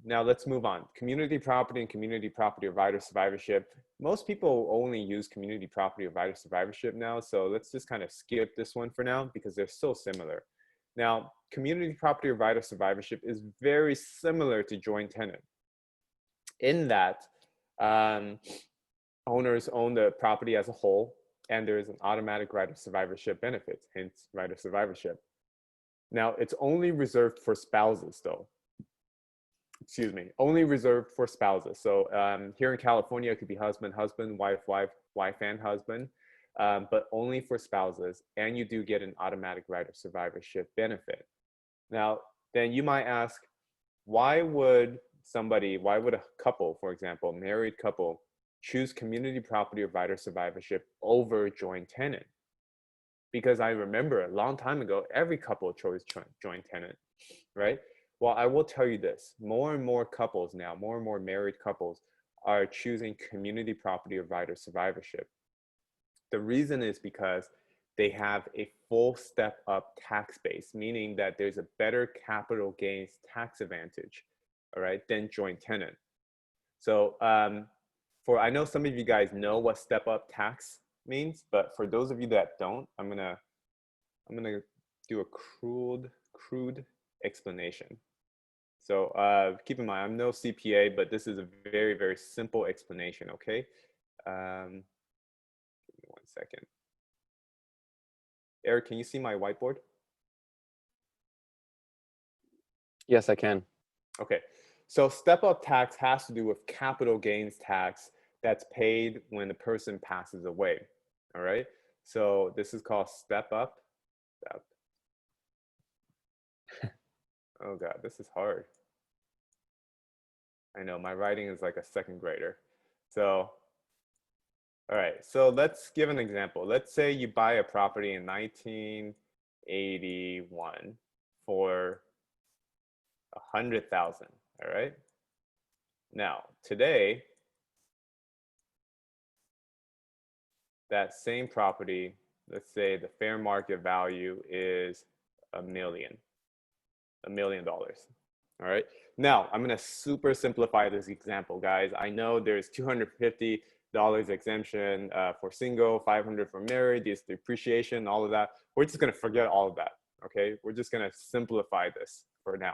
Now let's move on. Community property and community property of right of survivorship. Most people only use community property of right of survivorship now, so let's just kind of skip this one for now because they're so similar. Now, community property of right of survivorship is very similar to joint tenant in that owners own the property as a whole, and there is an automatic right of survivorship benefits, hence right of survivorship. Now, it's only reserved for spouses though. Excuse me, only reserved for spouses. So here in California, it could be husband, husband, wife, wife, wife and husband, but only for spouses. And you do get an automatic right of survivorship benefit. Now, then you might ask, why would a couple, for example, married couple, choose community property of right of survivorship over joint tenant? Because I remember a long time ago, every couple chose joint tenant, right? Well, I will tell you this, more and more couples now, more and more married couples are choosing community property of right of survivorship. The reason is because they have a full step up tax base, meaning that there's a better capital gains tax advantage, all right, than joint tenant. So I know some of you guys know what step up tax means, but for those of you that don't, I'm gonna do a crude explanation. So keep in mind, I'm no CPA, but this is a very, very simple explanation, okay? Give me 1 second. Eric, can you see my whiteboard? Yes, I can. Okay, so step-up tax has to do with capital gains tax that's paid when the person passes away, all right? So this is called step-up. Oh God, this is hard. I know, my writing is like a second grader. So, all right, so let's give an example. Let's say you buy a property in 1981 for $100,000, all right? Now, today, that same property, let's say the fair market value is $1 million. $1 million. All right. Now I'm going to super simplify this example, guys. I know there's $250 exemption for single, $500 for married, there's depreciation, all of that. We're just going to forget all of that. Okay. We're just going to simplify this for now.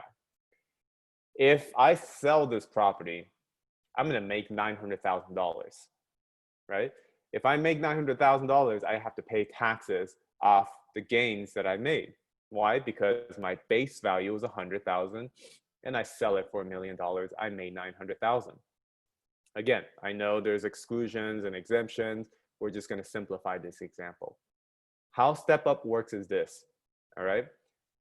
If I sell this property, I'm going to make $900,000, right? If I make $900,000, I have to pay taxes off the gains that I made. Why? Because my base value was $100,000 and I sell it for $1 million, I made $900,000. Again, I know there's exclusions and exemptions. We're just going to simplify this example. How step up works is this, all right?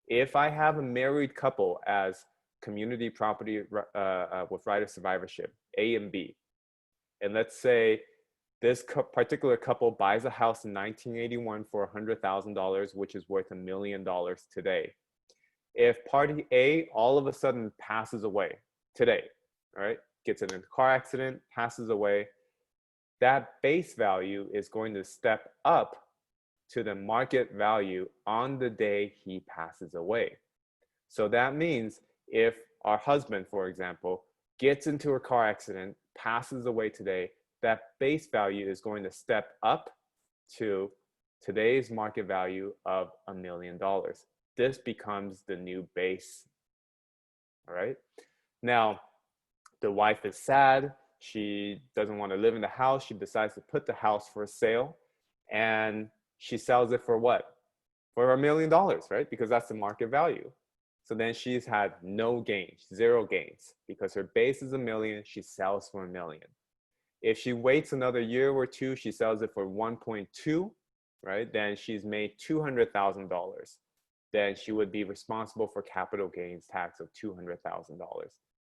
If I have a married couple as community property with right of survivorship, A and B, and let's say this particular couple buys a house in 1981 for $100,000, which is worth $1 million today. If party A all of a sudden passes away today, all right? gets in a car accident, passes away, that base value is going to step up to the market value on the day he passes away. So that means if our husband, for example, gets into a car accident, passes away today, that base value is going to step up to today's market value of $1 million. This becomes the new base. All right. Now, the wife is sad. She doesn't want to live in the house. She decides to put the house for sale, and she sells it for what? For $1 million, right? Because that's the market value. So then she's had no gains, zero gains, because her base is $1 million. She sells for $1 million. If she waits another year or two, she sells it for 1.2, right? Then she's made $200,000. Then she would be responsible for capital gains tax of $200,000.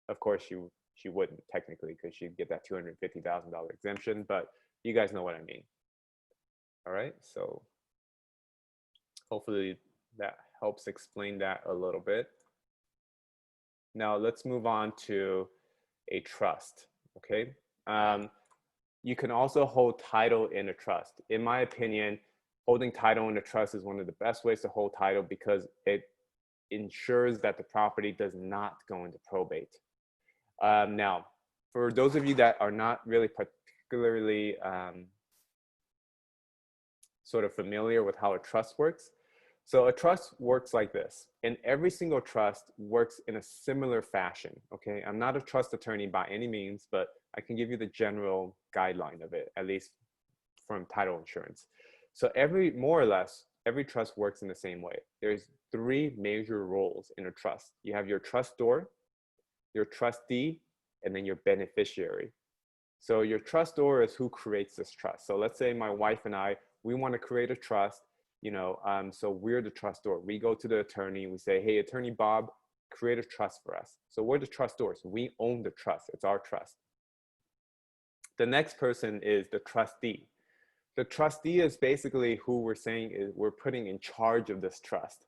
Of course, she wouldn't technically, because she'd get that $250,000 exemption, but you guys know what I mean. All right, so hopefully that helps explain that a little bit. Now let's move on to a trust, okay? You can also hold title in a trust. In my opinion, holding title in a trust is one of the best ways to hold title because it ensures that the property does not go into probate. Now, for those of you that are not really particularly sort of familiar with how a trust works, so a trust works like this, and every single trust works in a similar fashion, okay? I'm not a trust attorney by any means, but I can give you the general guideline of it, at least from title insurance. So more or less, every trust works in the same way. There's 3 major roles in a trust. You have your trustor, your trustee, and then your beneficiary. So your trustor is who creates this trust. So let's say my wife and I, we want to create a trust, so we're the trustor. We go to the attorney, we say, hey, Attorney Bob, create a trust for us. So we're the trustors. We own the trust. It's our trust. The next person is the trustee. The trustee is basically who we're saying is we're putting in charge of this trust,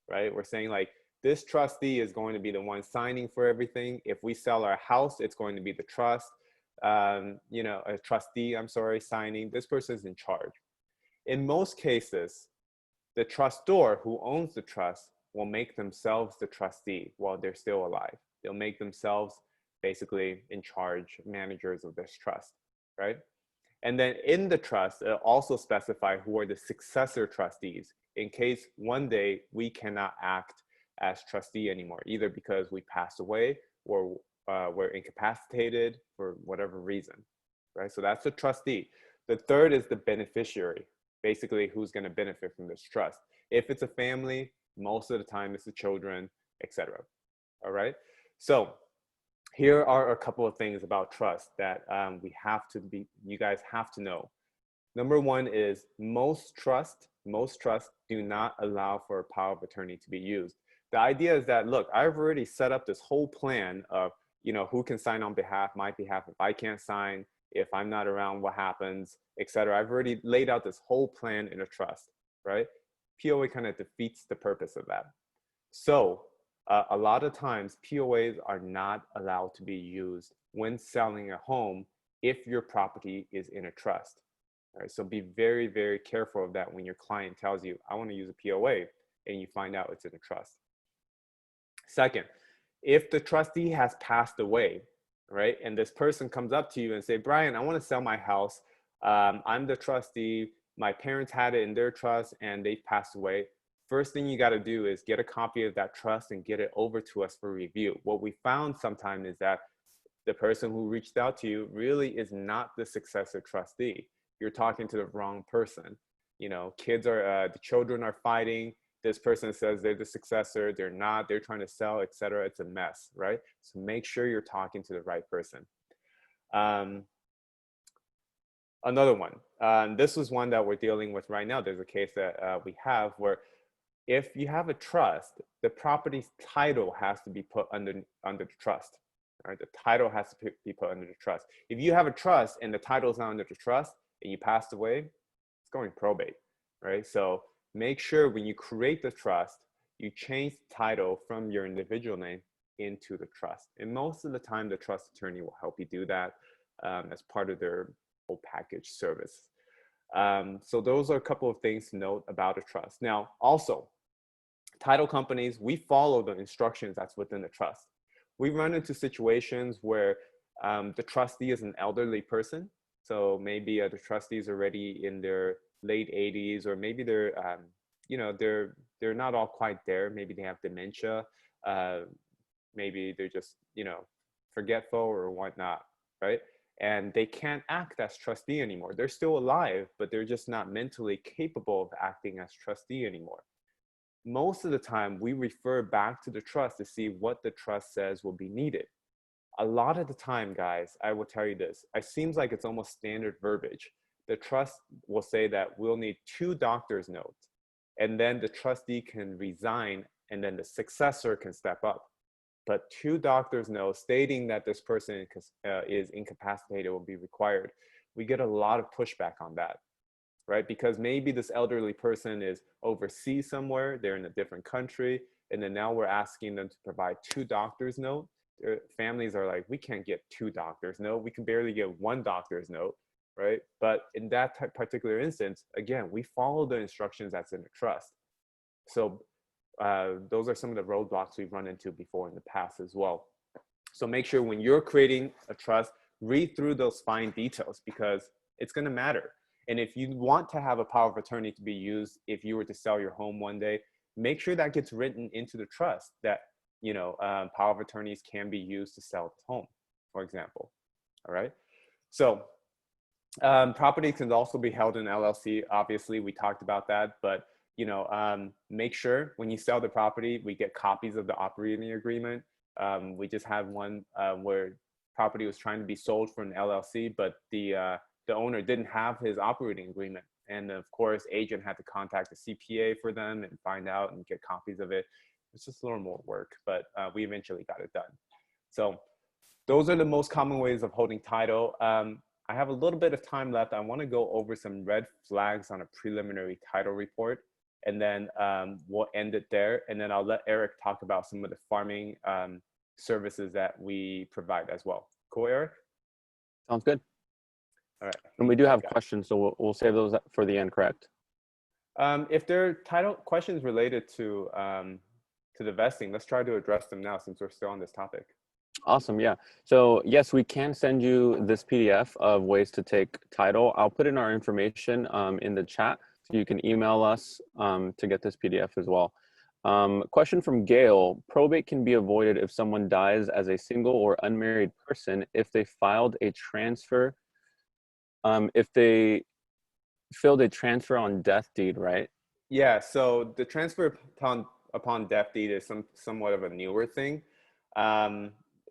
right? We're saying like, this trustee is going to be the one signing for everything. If we sell our house, it's going to be the trust, a trustee, signing. This person is in charge. In most cases, the trustor who owns the trust will make themselves the trustee while they're still alive. They'll make themselves basically in charge, managers of this trust, right? And then in the trust, it'll also specify who are the successor trustees in case one day we cannot act as trustee anymore, either because we passed away or we're incapacitated for whatever reason, right? So that's the trustee. The third is the beneficiary, basically who's going to benefit from this trust. If it's a family, most of the time it's the children, etc. All right. So here are a couple of things about trust that you guys have to know. Number one is most trusts do not allow for a power of attorney to be used. The idea is that, look, I've already set up this whole plan of, who can sign on my behalf if I can't sign, if I'm not around, what happens, etc. I've already laid out this whole plan in a trust, right? POA kind of defeats the purpose of that. So a lot of times POAs are not allowed to be used when selling a home if your property is in a trust. All right, so be very, very careful of that when your client tells you, I want to use a POA, and you find out it's in a trust. Second, if the trustee has passed away, right, and this person comes up to you and say, Brian, I want to sell my house. I'm the trustee. My parents had it in their trust and they passed away. First thing you got to do is get a copy of that trust and get it over to us for review. What we found sometimes is that the person who reached out to you really is not the successor trustee. You're talking to the wrong person. The children are fighting. This person says they're the successor, they're not, they're trying to sell, etc. It's a mess, right? So make sure you're talking to the right person. Another one, this was one that we're dealing with right now. There's a case that we have where if you have a trust, the property's title has to be put under the trust. Right? The title has to be put under the trust. If you have a trust and the title is not under the trust and you passed away, it's going probate, right? So make sure when you create the trust, you change the title from your individual name into the trust. And most of the time, the trust attorney will help you do that as part of their whole package service. So those are a couple of things to note about a trust. Now, also, title companies, we follow the instructions that's within the trust. We run into situations where the trustee is an elderly person. So maybe the trustee is already in their late 80s, or maybe they're, they're not all quite there. Maybe they have dementia. Maybe they're just, forgetful or whatnot, right? And they can't act as trustee anymore. They're still alive, but they're just not mentally capable of acting as trustee anymore. Most of the time, we refer back to the trust to see what the trust says will be needed. A lot of the time, guys, I will tell you this, it seems like it's almost standard verbiage. The trust will say that we'll need 2 doctor's notes, and then the trustee can resign, and then the successor can step up. But 2 doctor's notes stating that this person is incapacitated will be required. We get a lot of pushback on that, right? Because maybe this elderly person is overseas somewhere, they're in a different country, and then now we're asking them to provide 2 doctor's notes. Their families are like, we can't get 2 doctor's notes. We can barely get 1 doctor's note, right? But in that particular instance, again, we follow the instructions that's in the trust. So those are some of the roadblocks we've run into before in the past as well. So make sure when you're creating a trust, read through those fine details, because it's going to matter. And if you want to have a power of attorney to be used, if you were to sell your home one day, make sure that gets written into the trust that, power of attorneys can be used to sell the home, for example. All right. So property can also be held in LLC. Obviously, we talked about that, but make sure when you sell the property, we get copies of the operating agreement. We just had one where property was trying to be sold for an LLC, but the owner didn't have his operating agreement. And of course, agent had to contact the CPA for them and find out and get copies of it. It's just a little more work, but we eventually got it done. So those are the most common ways of holding title. I have a little bit of time left. I want to go over some red flags on a preliminary title report, and then we'll end it there. And then I'll let Eric talk about some of the farming services that we provide as well. Cool, Eric? Sounds good. All right. And we do have questions, so we'll save those for the end, correct? If there are title questions related to the vesting, let's try to address them now since we're still on this topic. Awesome. Yeah. So yes, we can send you this PDF of ways to take title. I'll put in our information in the chat, so you can email us to get this PDF as well. Question from Gail: probate can be avoided if someone dies as a single or unmarried person if they filed a transfer, if they filled a transfer on death deed, right? Yeah. So the transfer upon death deed is somewhat of a newer thing.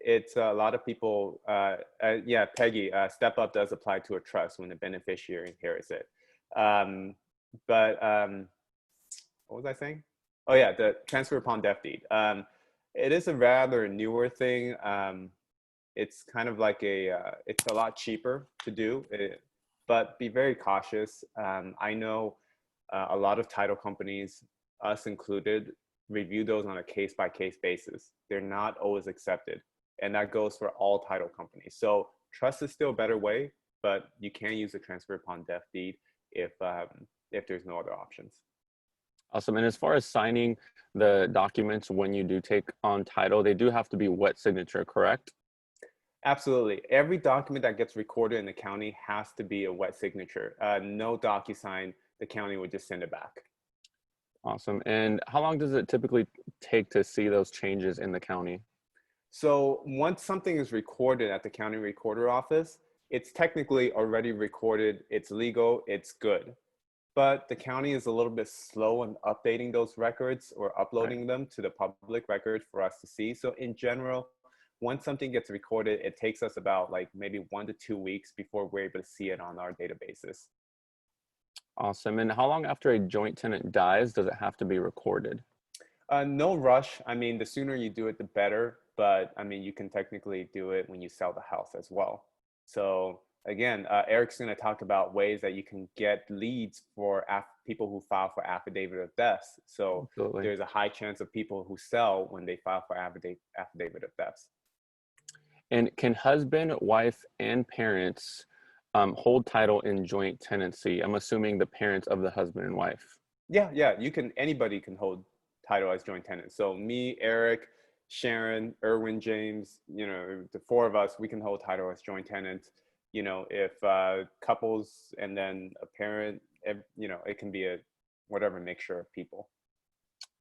It's a lot of people, yeah, Peggy, step up does apply to a trust when the beneficiary inherits it. But what was I saying? Oh yeah, the transfer upon death deed. It is a rather newer thing. It's kind of like it's a lot cheaper to do, but be very cautious. I know a lot of title companies, us included, review those on a case-by-case basis. They're not always accepted. And that goes for all title companies. So trust is still a better way, but you can use the transfer upon death deed if there's no other options. Awesome. And as far as signing the documents when you do take on title, they do have to be wet signature, correct? Absolutely. Every document that gets recorded in the county has to be a wet signature. No DocuSign, the county would just send it back. Awesome. And how long does it typically take to see those changes in the county? So once something is recorded at the county recorder office, it's technically already recorded, it's legal, it's good. But the county is a little bit slow in updating those records or uploading them to the public record for us to see. So in general, once something gets recorded, it takes us about like maybe 1 to 2 weeks before we're able to see it on our databases. Awesome. And how long after a joint tenant dies does it have to be recorded? No rush. I mean, the sooner you do it, the better. But I mean, you can technically do it when you sell the house as well. So again, Eric's going to talk about ways that you can get leads for people who file for affidavit of death. So Absolutely. there's a high chance of people who sell when they file for affidavit of death. And can husband, wife, and parents hold title in joint tenancy? I'm assuming the parents of the husband and wife. Yeah, you can. Anybody can hold title as joint tenants. So me, Eric, Sharon, Erwin, James, the four of us, we can hold title as joint tenants. If couples and then a parent, it can be a whatever mixture of people.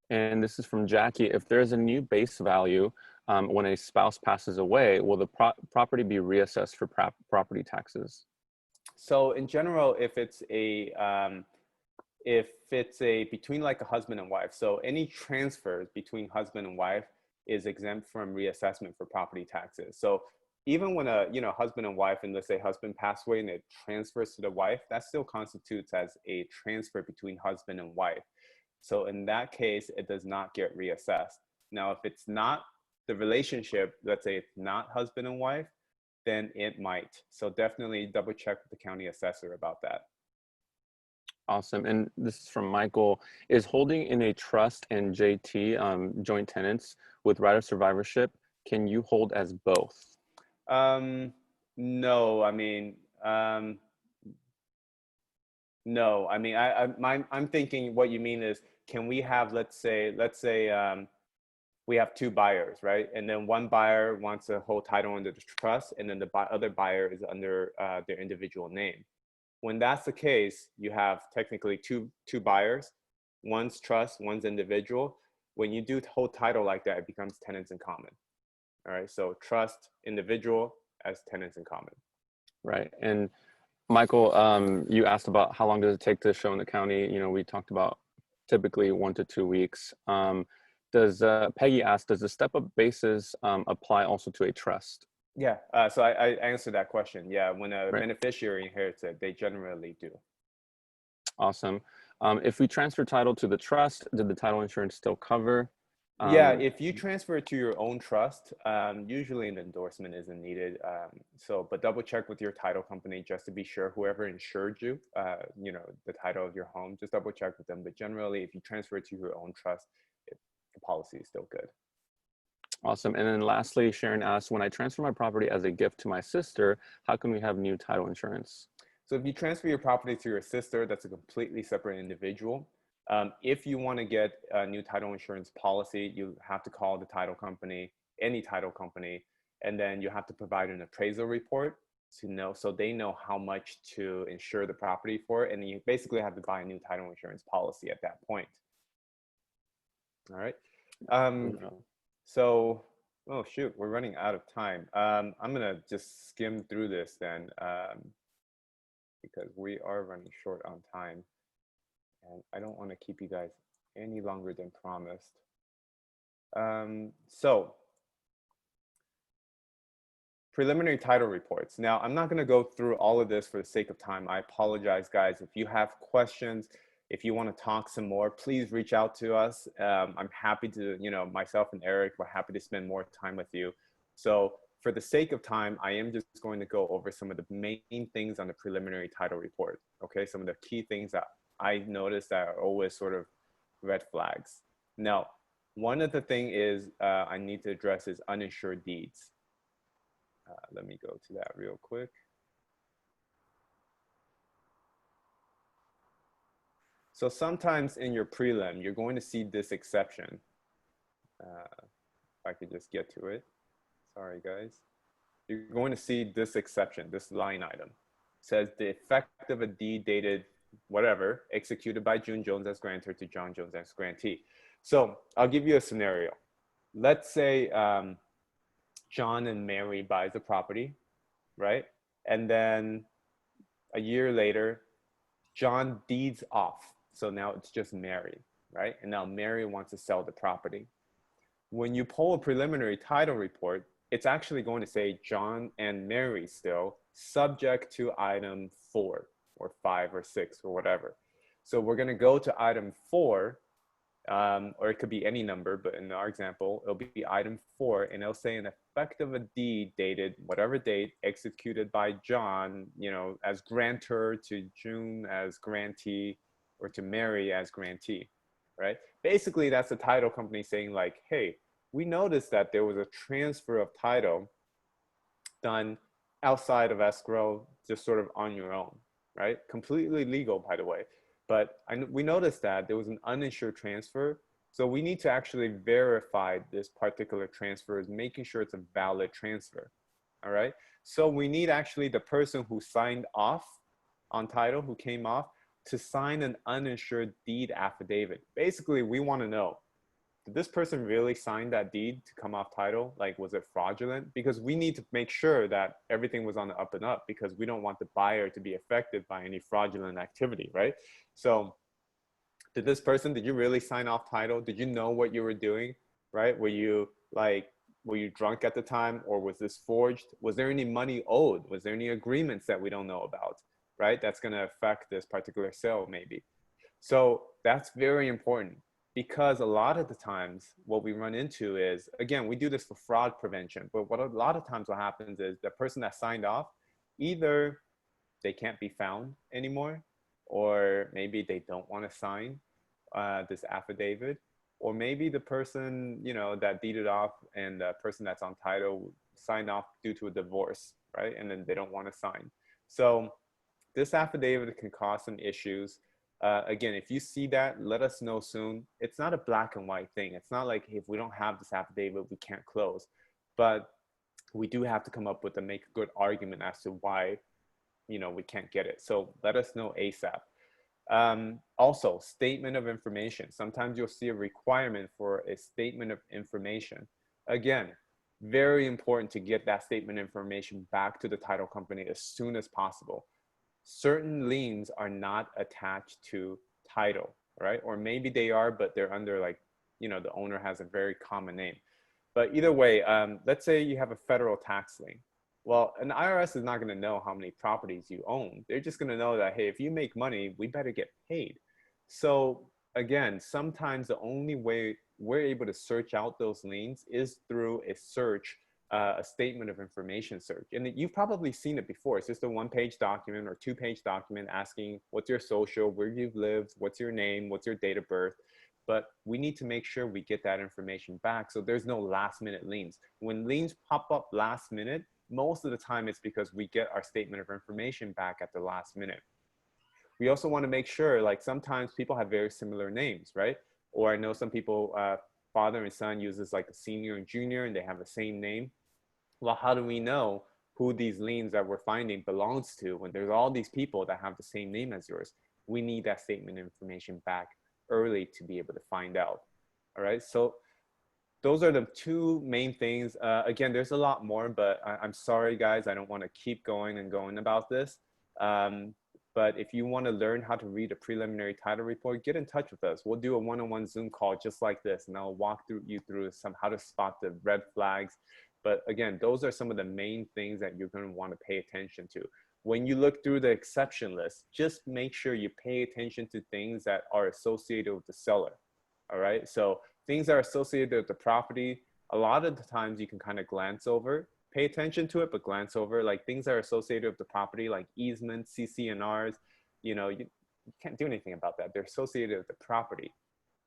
And this is from Jackie. If there's a new base value when a spouse passes away, will the property be reassessed for property taxes? So in general, if it's a between like a husband and wife, so any transfers between husband and wife is exempt from reassessment for property taxes. So even when a husband and wife, and let's say husband passed away and it transfers to the wife, that still constitutes as a transfer between husband and wife. So in that case, it does not get reassessed. Now, if it's not the relationship, let's say it's not husband and wife, then it might. So definitely double check with the county assessor about that. Awesome. And this is from Michael. Is holding in a trust and JT, joint tenants, with right of survivorship, can you hold as both? No, I mean, no, I mean, I'm thinking what you mean is, can we have, let's say, we have two buyers, right? And then one buyer wants to hold title under the trust, and then the other buyer is under their individual name. When that's the case, you have technically two buyers, one's trust, one's individual. When you do hold title like that, it becomes tenants in common. All right, so trust, individual as tenants in common. Right. And Michael, you asked about how long does it take to show in the county. We talked about typically 1 to 2 weeks. Peggy asked, does the step-up basis apply also to a trust? Yeah, so I answered that question. Yeah, when a Right. beneficiary inherits it, they generally do. Awesome. If we transfer title to the trust, did the title insurance still cover? Yeah, if you transfer it to your own trust, usually an endorsement isn't needed. But double check with your title company just to be sure. Whoever insured you, the title of your home, just double check with them. But generally, if you transfer it to your own trust, the policy is still good. Awesome. And then lastly, Sharon asked, when I transfer my property as a gift to my sister, how can we have new title insurance? So if you transfer your property to your sister, that's a completely separate individual. If you want to get a new title insurance policy, you have to call the title company, any title company, and then you have to provide an appraisal report so they know how much to insure the property for, and you basically have to buy a new title insurance policy at that point. All right. So, oh shoot, we're running out of time. I'm gonna just skim through this then, because we are running short on time, and I don't want to keep you guys any longer than promised. So, preliminary title reports. Now, I'm not gonna go through all of this for the sake of time. I apologize, guys. If you have questions, if you want to talk some more, please reach out to us. I'm happy to, myself and Eric, we're happy to spend more time with you. So for the sake of time, I am just going to go over some of the main things on the preliminary title report. Okay, some of the key things that I noticed that are always sort of red flags. Now, one of the things is I need to address is uninsured deeds. Let me go to that real quick. So sometimes in your prelim, you're going to see this exception. If I could just get to it. Sorry, guys. You're going to see this exception, this line item. It says the effect of a deed dated whatever, executed by June Jones as grantor to John Jones as grantee. So I'll give you a scenario. Let's say John and Mary buys the property, right? And then a year later, John deeds off. So now it's just Mary, right? And now Mary wants to sell the property. When you pull a preliminary title report, it's actually going to say John and Mary still, subject to item 4 or 5 or 6 or whatever. So we're going to go to item 4 or it could be any number, but in our example, it'll be item 4, and it'll say an effect of a deed dated whatever date, executed by John, you know, as grantor, to June as grantee, or to Mary as grantee, right? Basically, that's the title company saying like, hey, we noticed that there was a transfer of title done outside of escrow, just sort of on your own, right? Completely legal, by the way. But we noticed that there was an uninsured transfer. So we need to actually verify this particular transfer, is making sure it's a valid transfer, all right? So we need actually the person who signed off on title, who came off, to sign an uninsured deed affidavit. Basically, we want to know, did this person really sign that deed to come off title? Like, was it fraudulent? Because we need to make sure that everything was on the up and up, because we don't want the buyer to be affected by any fraudulent activity, right? So did this person, did you really sign off title? Did you know what you were doing, right? Were you drunk at the time, or was this forged? Was there any money owed? Was there any agreements that we don't know about, right? That's going to affect this particular sale maybe. So that's very important, because a lot of the times what we run into is, again, we do this for fraud prevention, but what a lot of times what happens is the person that signed off, either they can't be found anymore, or maybe they don't want to sign this affidavit, or maybe the person, you know, that deeded off and the person that's on title signed off due to a divorce, right? And then they don't want to sign. So this affidavit can cause some issues. Again, if you see that, let us know soon. It's not a black and white thing. It's not like, hey, if we don't have this affidavit, we can't close. But we do have to come up with make a good argument as to why, you know, we can't get it. So let us know ASAP. Also, statement of information. Sometimes you'll see a requirement for a statement of information. Again, very important to get that statement information back to the title company as soon as possible. Certain liens are not attached to title, right? Or maybe they are, but they're under, like, you know, the owner has a very common name. But either way, let's say you have a federal tax lien. Well, an IRS is not going to know how many properties you own. They're just going to know that, hey, if you make money, we better get paid. So again, sometimes the only way we're able to search out those liens is through a search, a statement of information search. And you've probably seen it before. It's just a one-page document or two-page document asking what's your social, where you've lived, what's your name, what's your date of birth. But we need to make sure we get that information back so there's no last-minute liens. When liens pop up last minute, most of the time it's because we get our statement of information back at the last minute. We also want to make sure, like, sometimes people have very similar names, right? Or I know some people, father and son uses like a senior and junior and they have the same name. Well, how do we know who these liens that we're finding belongs to when there's all these people that have the same name as yours? We need that statement of information back early to be able to find out. All right, so those are the two main things. Again, there's a lot more, but I'm sorry, guys. I don't want to keep going and going about this. But if you want to learn how to read a preliminary title report, get in touch with us. We'll do a one-on-one Zoom call just like this, and I'll walk you through how to spot the red flags. But again, those are some of the main things that you're going to want to pay attention to. When you look through the exception list, just make sure you pay attention to things that are associated with the seller. All right, so things that are associated with the property, a lot of the times you can kind of glance over, pay attention to it, but glance over. Like things that are associated with the property, like easements, CC&Rs, you know, you can't do anything about that. They're associated with the property.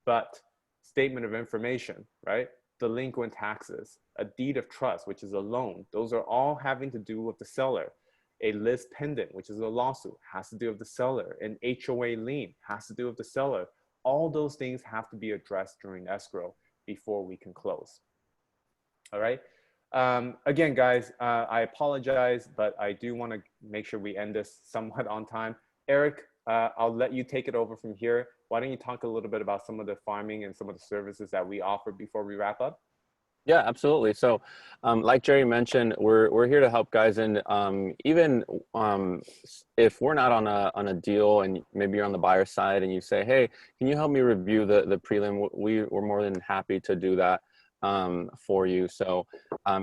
But statement of information, right? Delinquent taxes, a deed of trust, which is a loan. Those are all having to do with the seller. A lis pendant, which is a lawsuit, has to do with the seller. An HOA lien has to do with the seller. All those things have to be addressed during escrow before we can close. All right. Again, guys, I apologize, but I do want to make sure we end this somewhat on time. Eric, I'll let you take it over from here. Why don't you talk a little bit about some of the farming and some of the services that we offer before we wrap up? Yeah, absolutely. So like Jerry mentioned, we're here to help guys. And even if we're not on a deal and maybe you're on the buyer side and you say, hey, can you help me review the prelim? We're more than happy to do that for you. So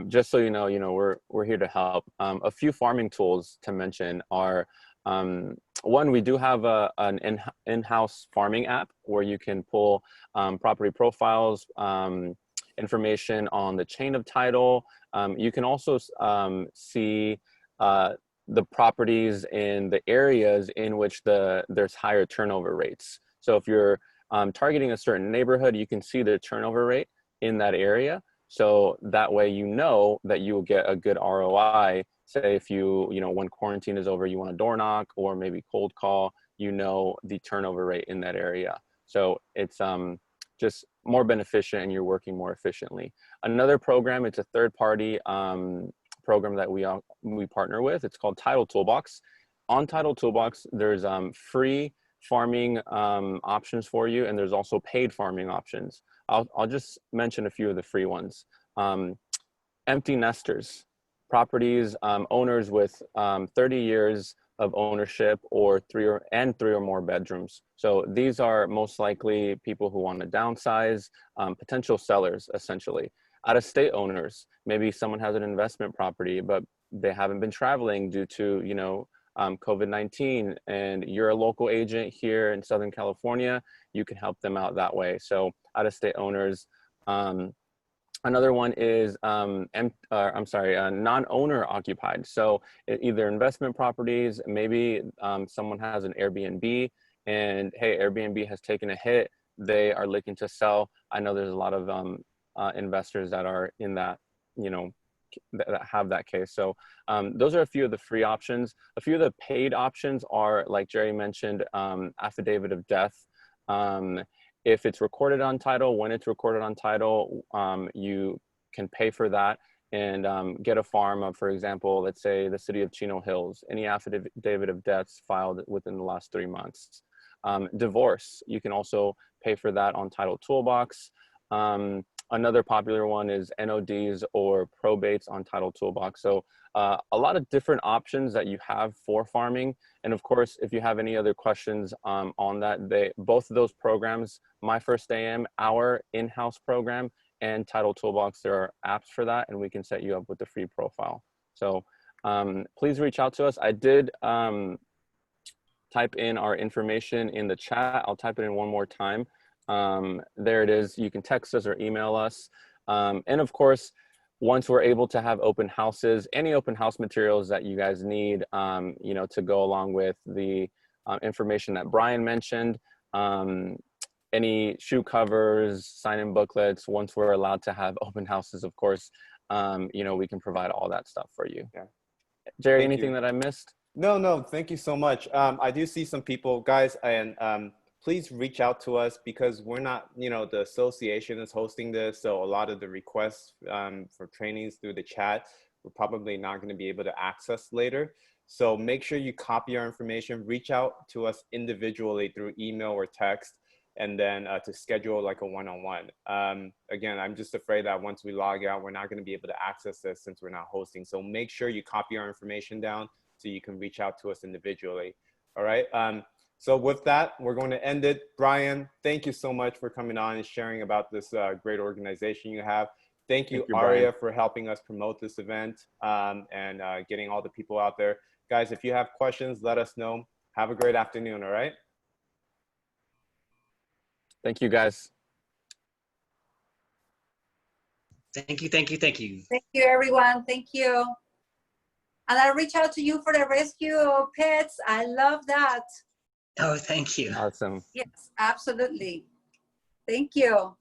just so you know, we're here to help. A few farming tools to mention are One, we do have an in-house farming app where you can pull property profiles, information on the chain of title. You can also see the properties in the areas in which there's higher turnover rates. So if you're targeting a certain neighborhood, you can see the turnover rate in that area. So that way, you know that you will get a good ROI. Say if when quarantine is over, you want to door knock or maybe cold call, you know the turnover rate in that area. So it's just more beneficent and you're working more efficiently. Another program, it's a third-party program that we partner with. It's called Title Toolbox. On Title Toolbox, there's free farming options for you, and there's also paid farming options. I'll just mention a few of the free ones. Empty nesters, properties, owners with 30 years of ownership or three or more bedrooms. So these are most likely people who want to downsize, potential sellers, essentially. Out-of-state owners, maybe someone has an investment property, but they haven't been traveling due to, COVID-19, and you're a local agent here in Southern California, you can help them out that way. So out-of-state owners. Another one is, non-owner occupied. So either investment properties, maybe someone has an Airbnb and hey, Airbnb has taken a hit. They are looking to sell. I know there's a lot of investors that are in that, that have that case. So those are a few of the free options. A few of the paid options are, like Jerry mentioned, affidavit of death. If it's recorded on title, when it's recorded on title, you can pay for that and get a farm of, for example, let's say the city of Chino Hills, any affidavit of deaths filed within the last 3 months. Divorce, you can also pay for that on Title Toolbox. Another popular one is NODs or probates on Title Toolbox. So a lot of different options that you have for farming. And of course, if you have any other questions on that, both of those programs, My First AM, our in-house program, and Title Toolbox, there are apps for that, and we can set you up with a free profile. So please reach out to us. I did type in our information in the chat. I'll type it in one more time. There it is. You can text us or email us. And of course, once we're able to have open houses, any open house materials that you guys need, to go along with the information that Brian mentioned, any shoe covers, sign-in booklets, once we're allowed to have open houses, of course, we can provide all that stuff for you. Yeah. Jerry, anything that I missed? No, thank you so much. I do see some people, guys, and please reach out to us because we're not, the association is hosting this. So a lot of the requests for trainings through the chat, we're probably not going to be able to access later. So make sure you copy our information, reach out to us individually through email or text, and then to schedule like a one-on-one. Again, I'm just afraid that once we log out, we're not going to be able to access this since we're not hosting. So make sure you copy our information down so you can reach out to us individually. All right. So with that, we're going to end it. Brian, thank you so much for coming on and sharing about this great organization you have. Thank you, Aria, for helping us promote this event and getting all the people out there. Guys, if you have questions, let us know. Have a great afternoon, all right? Thank you, guys. Thank you, thank you, thank you. Thank you, everyone. Thank you. And I'll reach out to you for the rescue pets. I love that. Oh, thank you. Awesome. Yes, absolutely. Thank you.